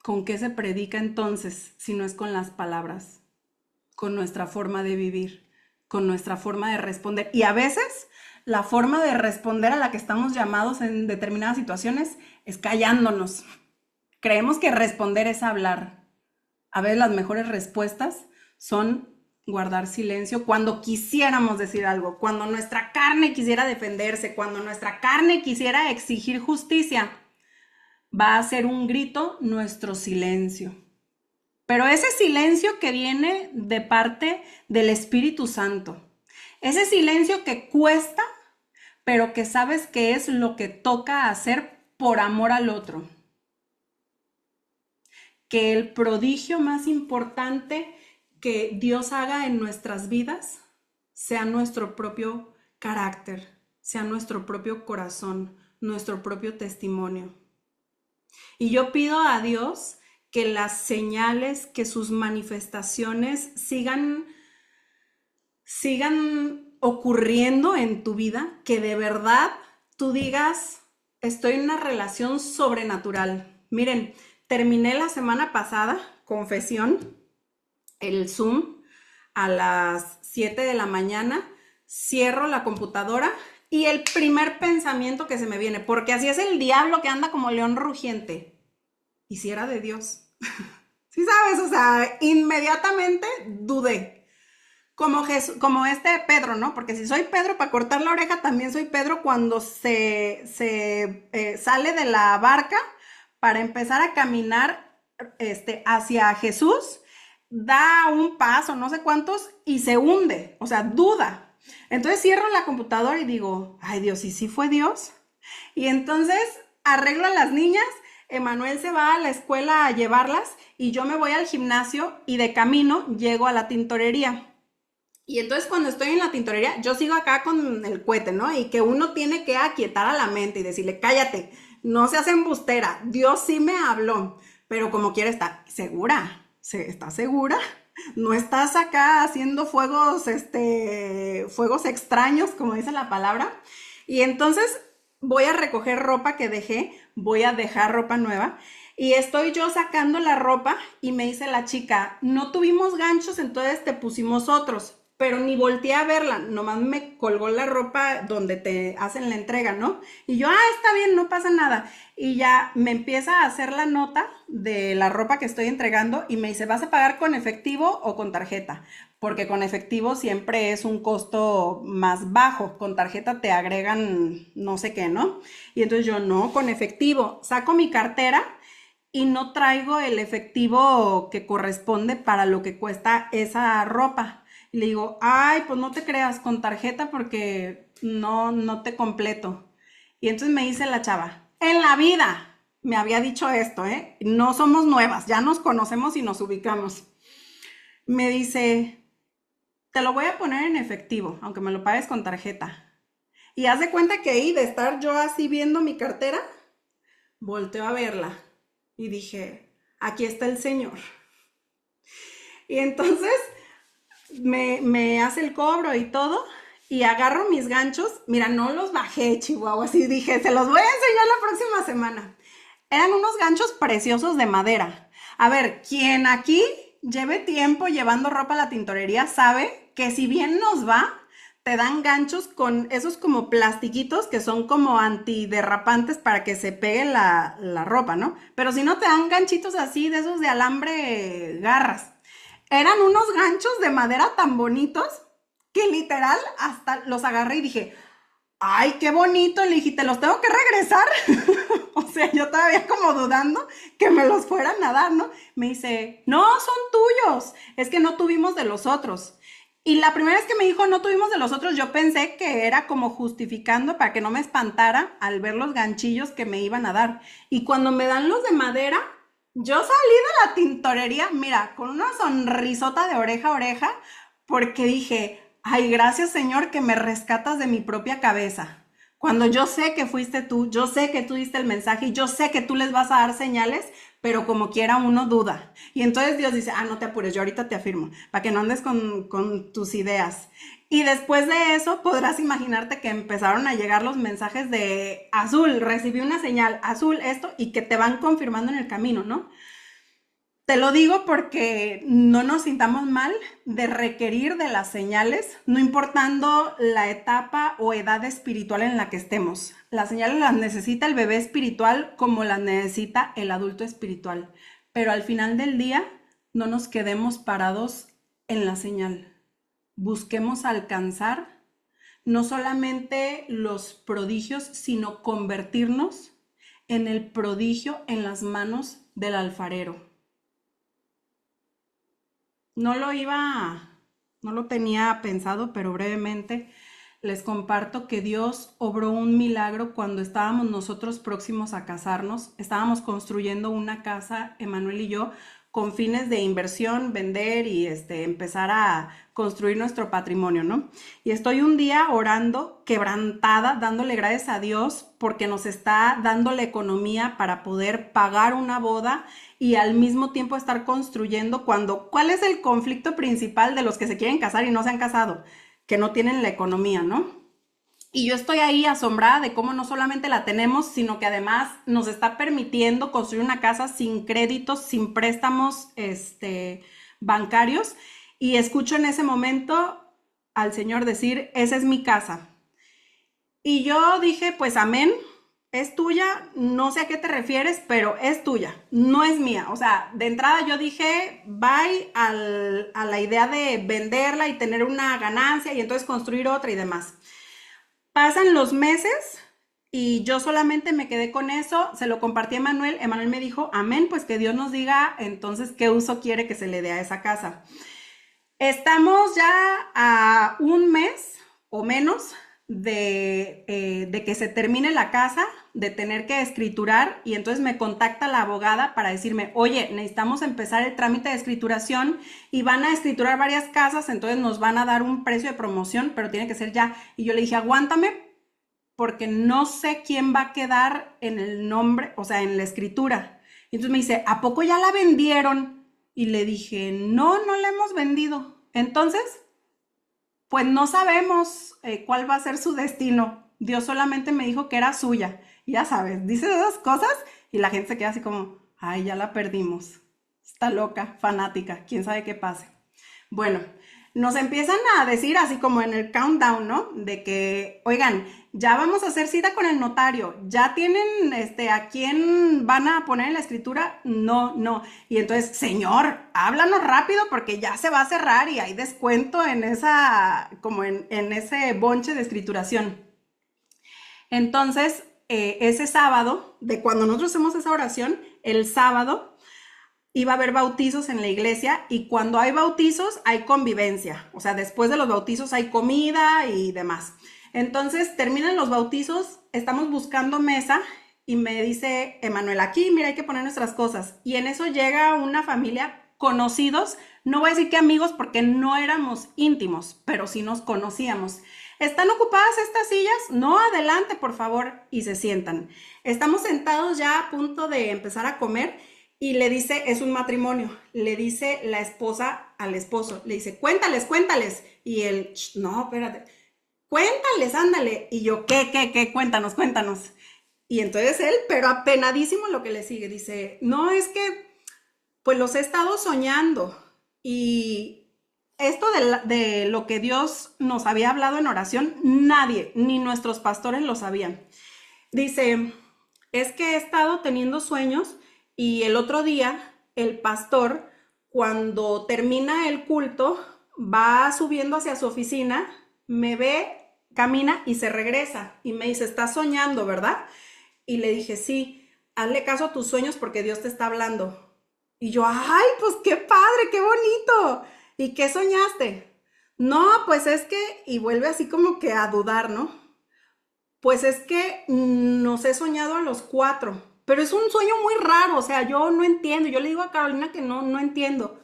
Speaker 1: ¿Con qué se predica entonces si no es con las palabras? Con nuestra forma de vivir, con nuestra forma de responder. Y a veces la forma de responder a la que estamos llamados en determinadas situaciones es callándonos. Creemos que responder es hablar. A veces las mejores respuestas son guardar silencio cuando quisiéramos decir algo, cuando nuestra carne quisiera defenderse, cuando nuestra carne quisiera exigir justicia. Va a ser un grito nuestro silencio. Pero ese silencio que viene de parte del Espíritu Santo, ese silencio que cuesta, pero que sabes que es lo que toca hacer por amor al otro. Que el prodigio más importante que Dios haga en nuestras vidas sea nuestro propio carácter, sea nuestro propio corazón, nuestro propio testimonio. Y yo pido a Dios que las señales, que sus manifestaciones sigan ocurriendo en tu vida, que de verdad tú digas, estoy en una relación sobrenatural. Miren, terminé la semana pasada, confesión, el Zoom a las 7 de la mañana, cierro la computadora y el primer pensamiento que se me viene, porque así es el diablo que anda como león rugiente, y si era de Dios. ¿Sí sabes? O sea, inmediatamente dudé. Como Pedro, ¿no? Porque si soy Pedro para cortar la oreja, también soy Pedro cuando se sale de la barca para empezar a caminar hacia Jesús, da un paso, no sé cuántos, y se hunde, o sea, duda. Entonces cierro la computadora y digo, ay Dios, ¿y sí fue Dios? Y entonces arreglo a las niñas, Emanuel se va a la escuela a llevarlas y yo me voy al gimnasio y de camino llego a la tintorería. Y entonces cuando estoy en la tintorería, yo sigo acá con el cohete, ¿no? Y que uno tiene que aquietar a la mente y decirle, cállate, no seas embustera, Dios sí me habló, pero como quiera estar segura, ¿estás segura? No estás acá haciendo fuegos extraños, como dice la palabra. Y entonces voy a recoger ropa que dejé, voy a dejar ropa nueva. Y estoy yo sacando la ropa y me dice la chica, no tuvimos ganchos, entonces te pusimos otros. Pero ni volteé a verla, nomás me colgó la ropa donde te hacen la entrega, ¿no? Y yo, está bien, no pasa nada. Y ya me empieza a hacer la nota de la ropa que estoy entregando y me dice, ¿vas a pagar con efectivo o con tarjeta? Porque con efectivo siempre es un costo más bajo, con tarjeta te agregan no sé qué, ¿no? Y entonces yo, no, con efectivo, saco mi cartera y no traigo el efectivo que corresponde para lo que cuesta esa ropa. Y le digo, ay, pues no te creas con tarjeta porque no te completo. Y entonces me dice la chava, en la vida me había dicho esto, ¿eh? No somos nuevas, ya nos conocemos y nos ubicamos. Me dice, te lo voy a poner en efectivo, aunque me lo pagues con tarjeta. Y haz de cuenta que ahí de estar yo así viendo mi cartera, volteo a verla y dije, aquí está el señor. Y entonces me hace el cobro y todo, y agarro mis ganchos. Mira, no los bajé, Chihuahua, así dije, se los voy a enseñar la próxima semana. Eran unos ganchos preciosos de madera. A ver, quien aquí lleve tiempo llevando ropa a la tintorería sabe que si bien nos va, te dan ganchos con esos como plastiquitos que son como antiderrapantes para que se pegue la ropa, ¿no? Pero si no, te dan ganchitos así de esos de alambre garras. Eran unos ganchos de madera tan bonitos que literal hasta los agarré y dije, ay, qué bonito. Le dije, ¿te los tengo que regresar? O sea, yo todavía como dudando que me los fueran a dar, ¿no? Me dice, no, son tuyos. Es que no tuvimos de los otros. Y la primera vez que me dijo no tuvimos de los otros, yo pensé que era como justificando para que no me espantara al ver los ganchillos que me iban a dar. Y cuando me dan los de madera, yo salí de la tintorería, mira, con una sonrisota de oreja a oreja, porque dije, ay, gracias Señor que me rescatas de mi propia cabeza. Cuando yo sé que fuiste tú, yo sé que tú diste el mensaje y yo sé que tú les vas a dar señales, pero como quiera uno duda. Y entonces Dios dice, no te apures, yo ahorita te afirmo, para que no andes con tus ideas. Y después de eso podrás imaginarte que empezaron a llegar los mensajes de Azul, recibí una señal, Azul, esto, y que te van confirmando en el camino, ¿no? Te lo digo porque no nos sintamos mal de requerir de las señales, no importando la etapa o edad espiritual en la que estemos. Las señales las necesita el bebé espiritual como las necesita el adulto espiritual. Pero al final del día, no nos quedemos parados en la señal. Busquemos alcanzar no solamente los prodigios, sino convertirnos en el prodigio en las manos del alfarero. No lo iba, no lo tenía pensado, pero brevemente les comparto que Dios obró un milagro cuando estábamos nosotros próximos a casarnos. Estábamos construyendo una casa, Emanuel y yo, con fines de inversión, vender y empezar a construir nuestro patrimonio, ¿no? Y estoy un día orando, quebrantada, dándole gracias a Dios porque nos está dando la economía para poder pagar una boda y al mismo tiempo estar construyendo cuando, ¿cuál es el conflicto principal de los que se quieren casar y no se han casado? Que no tienen la economía, ¿no? Y yo estoy ahí asombrada de cómo no solamente la tenemos, sino que además nos está permitiendo construir una casa sin créditos, sin préstamos bancarios. Y escucho en ese momento al Señor decir, esa es mi casa. Y yo dije, pues amén, es tuya, no sé a qué te refieres, pero es tuya, no es mía. O sea, de entrada yo dije, bye a la idea de venderla y tener una ganancia y entonces construir otra y demás. Pasan los meses y yo solamente me quedé con eso, se lo compartí a Emanuel, Emanuel me dijo, amén, pues que Dios nos diga entonces qué uso quiere que se le dé a esa casa. Estamos ya a un mes o menos de que se termine la casa, de tener que escriturar y entonces me contacta la abogada para decirme, oye, necesitamos empezar el trámite de escrituración y van a escriturar varias casas, entonces nos van a dar un precio de promoción, pero tiene que ser ya. Y yo le dije, aguántame porque no sé quién va a quedar en el nombre, o sea, en la escritura. Y entonces me dice, ¿a poco ya la vendieron? Y le dije, no la hemos vendido. Entonces, pues no sabemos cuál va a ser su destino. Dios solamente me dijo que era suya. Y ya sabes, dice esas cosas y la gente se queda así como, ay, ya la perdimos. Está loca, fanática, quién sabe qué pase. Bueno, nos empiezan a decir así como en el countdown, ¿no? De que, oigan, ya vamos a hacer cita con el notario, ya tienen a quién van a poner en la escritura, no. Y entonces, señor, háblanos rápido porque ya se va a cerrar y hay descuento en esa, como en ese bonche de escrituración. Entonces, ese sábado, de cuando nosotros hacemos esa oración, el sábado, iba a haber bautizos en la iglesia y cuando hay bautizos hay convivencia, o sea, después de los bautizos hay comida y demás. Entonces terminan los bautizos, estamos buscando mesa y me dice Emanuel, aquí, mira, hay que poner nuestras cosas. Y en eso llega una familia, conocidos, no voy a decir que amigos porque no éramos íntimos, pero sí nos conocíamos. ¿Están ocupadas estas sillas? No, adelante, por favor, y se sientan. Estamos sentados ya a punto de empezar a comer y le dice, es un matrimonio, le dice la esposa al esposo, le dice, cuéntales, cuéntales. Y él, no, espérate, cuéntales, ándale. Y yo, ¿qué? Cuéntanos, cuéntanos. Y entonces él, pero apenadísimo lo que le sigue, dice, no, es que pues los he estado soñando y esto de lo que Dios nos había hablado en oración, nadie, ni nuestros pastores lo sabían. Dice, es que he estado teniendo sueños y el otro día el pastor, cuando termina el culto, va subiendo hacia su oficina, me ve, camina y se regresa y me dice, estás soñando, ¿verdad? Y le dije, sí, hazle caso a tus sueños porque Dios te está hablando. Y yo, ay, pues qué padre, qué bonito. ¿Y qué soñaste? No, pues es que, y vuelve así como que a dudar, ¿no? Pues es que nos he soñado a los cuatro, pero es un sueño muy raro, o sea, yo no entiendo. Yo le digo a Carolina que no entiendo.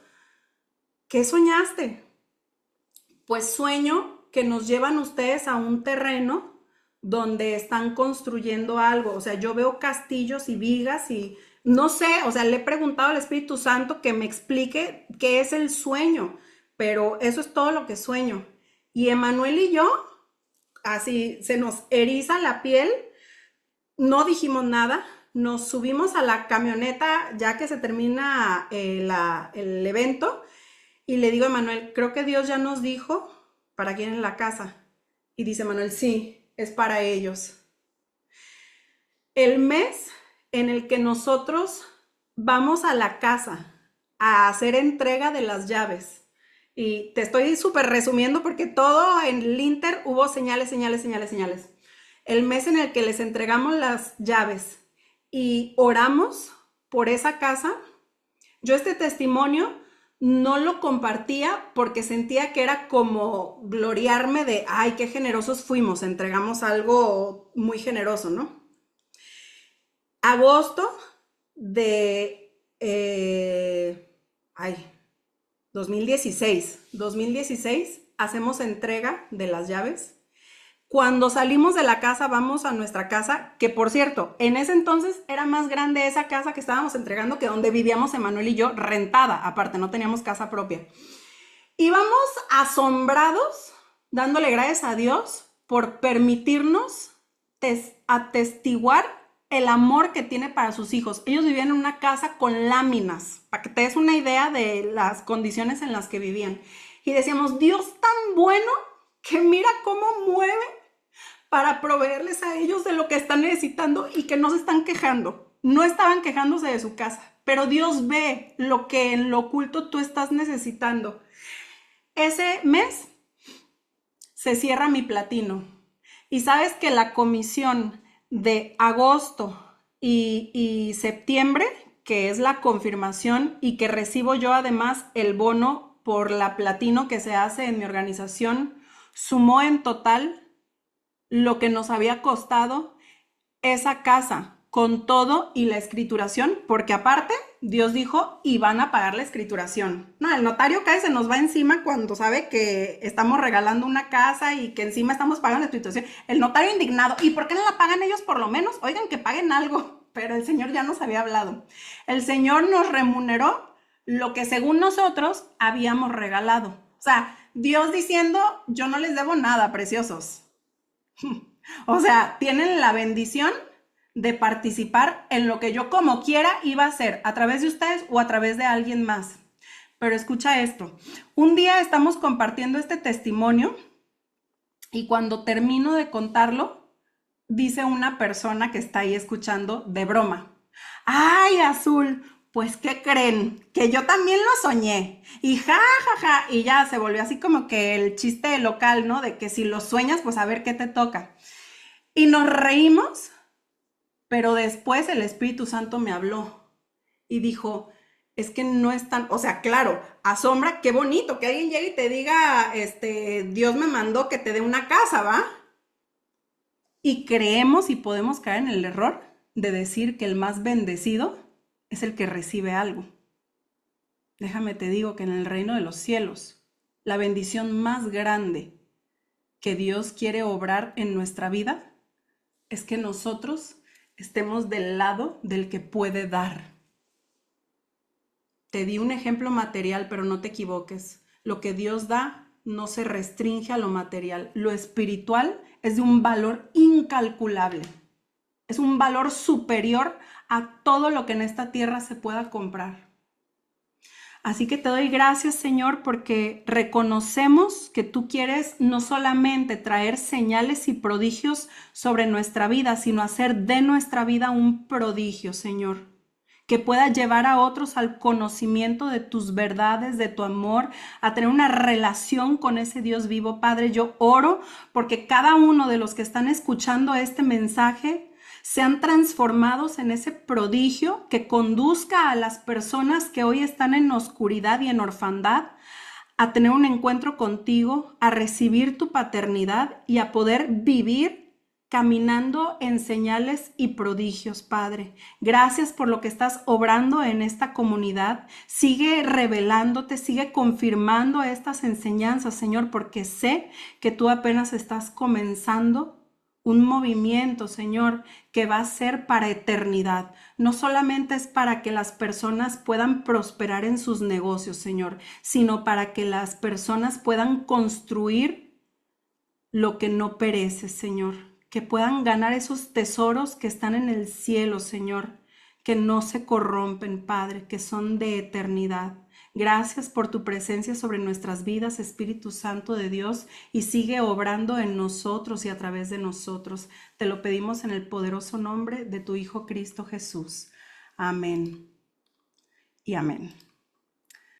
Speaker 1: ¿Qué soñaste? Pues sueño que nos llevan ustedes a un terreno donde están construyendo algo. O sea, yo veo castillos y vigas y no sé, o sea, le he preguntado al Espíritu Santo que me explique qué es el sueño, pero eso es todo lo que sueño. Y Emanuel y yo, así se nos eriza la piel, no dijimos nada, nos subimos a la camioneta ya que se termina el evento y le digo a Manuel, creo que Dios ya nos dijo para quién es la casa. Y dice Manuel, sí, es para ellos. El mes en el que nosotros vamos a la casa a hacer entrega de las llaves. Y te estoy súper resumiendo porque todo en el Inter hubo señales, señales, señales, señales. El mes en el que les entregamos las llaves y oramos por esa casa, yo este testimonio no lo compartía porque sentía que era como gloriarme de, ay, qué generosos fuimos, entregamos algo muy generoso, ¿no? Agosto de, ay, 2016, hacemos entrega de las llaves. Cuando salimos de la casa, vamos a nuestra casa, que por cierto, en ese entonces era más grande esa casa que estábamos entregando que donde vivíamos Emanuel y yo, rentada, aparte, no teníamos casa propia. Íbamos asombrados, dándole gracias a Dios por permitirnos atestiguar el amor que tiene para sus hijos. Ellos vivían en una casa con láminas, para que te des una idea de las condiciones en las que vivían. Y decíamos, Dios tan bueno que mira cómo mueve para proveerles a ellos de lo que están necesitando y que no se están quejando. No estaban quejándose de su casa, pero Dios ve lo que en lo oculto tú estás necesitando. Ese mes se cierra mi platino. Y sabes que la comisión de agosto y septiembre, que es la confirmación y que recibo yo además el bono por la platino que se hace en mi organización, sumó en total lo que nos había costado esa casa con todo y la escrituración, porque aparte Dios dijo, y van a pagar la escrituración. No, el notario cae, se nos va encima cuando sabe que estamos regalando una casa y que encima estamos pagando la escrituración. El notario indignado, ¿y por qué no la pagan ellos por lo menos? Oigan, que paguen algo, pero el Señor ya nos había hablado. El Señor nos remuneró lo que según nosotros habíamos regalado. O sea, Dios diciendo, yo no les debo nada, preciosos. O sea, tienen la bendición de participar en lo que yo como quiera iba a hacer, a través de ustedes o a través de alguien más. Pero escucha esto, un día estamos compartiendo este testimonio y cuando termino de contarlo, dice una persona que está ahí escuchando de broma, ¡ay, Azul! Pues, ¿qué creen? Que yo también lo soñé. Y ja, ja, ja. Y ya se volvió así como que el chiste local, ¿no? De que si lo sueñas, pues a ver qué te toca. Y nos reímos, pero después el Espíritu Santo me habló y dijo, Es que no es tan, o sea, claro, asombra, qué bonito que alguien llegue y te diga, Dios me mandó que te dé una casa, ¿va? Y creemos y podemos caer en el error de decir que el más bendecido es el que recibe algo. Déjame te digo que en el reino de los cielos, la bendición más grande que Dios quiere obrar en nuestra vida es que nosotros estemos del lado del que puede dar. Te di un ejemplo material, pero no te equivoques. Lo que Dios da no se restringe a lo material. Lo espiritual es de un valor incalculable. Es un valor superior a todo lo que en esta tierra se pueda comprar. Así que te doy gracias, Señor, porque reconocemos que tú quieres no solamente traer señales y prodigios sobre nuestra vida, sino hacer de nuestra vida un prodigio, Señor, que pueda llevar a otros al conocimiento de tus verdades, de tu amor, a tener una relación con ese Dios vivo. Padre, yo oro porque cada uno de los que están escuchando este mensaje sean transformados en ese prodigio que conduzca a las personas que hoy están en oscuridad y en orfandad a tener un encuentro contigo, a recibir tu paternidad y a poder vivir caminando en señales y prodigios, Padre. Gracias por lo que estás obrando en esta comunidad. Sigue revelándote, sigue confirmando estas enseñanzas, Señor, porque sé que tú apenas estás comenzando un movimiento, Señor, que va a ser para eternidad. No solamente es para que las personas puedan prosperar en sus negocios, Señor, sino para que las personas puedan construir lo que no perece, Señor, que puedan ganar esos tesoros que están en el cielo, Señor, que no se corrompen, Padre, que son de eternidad. Gracias por tu presencia sobre nuestras vidas, Espíritu Santo de Dios, y sigue obrando en nosotros y a través de nosotros. Te lo pedimos en el poderoso nombre de tu Hijo Cristo Jesús. Amén y amén.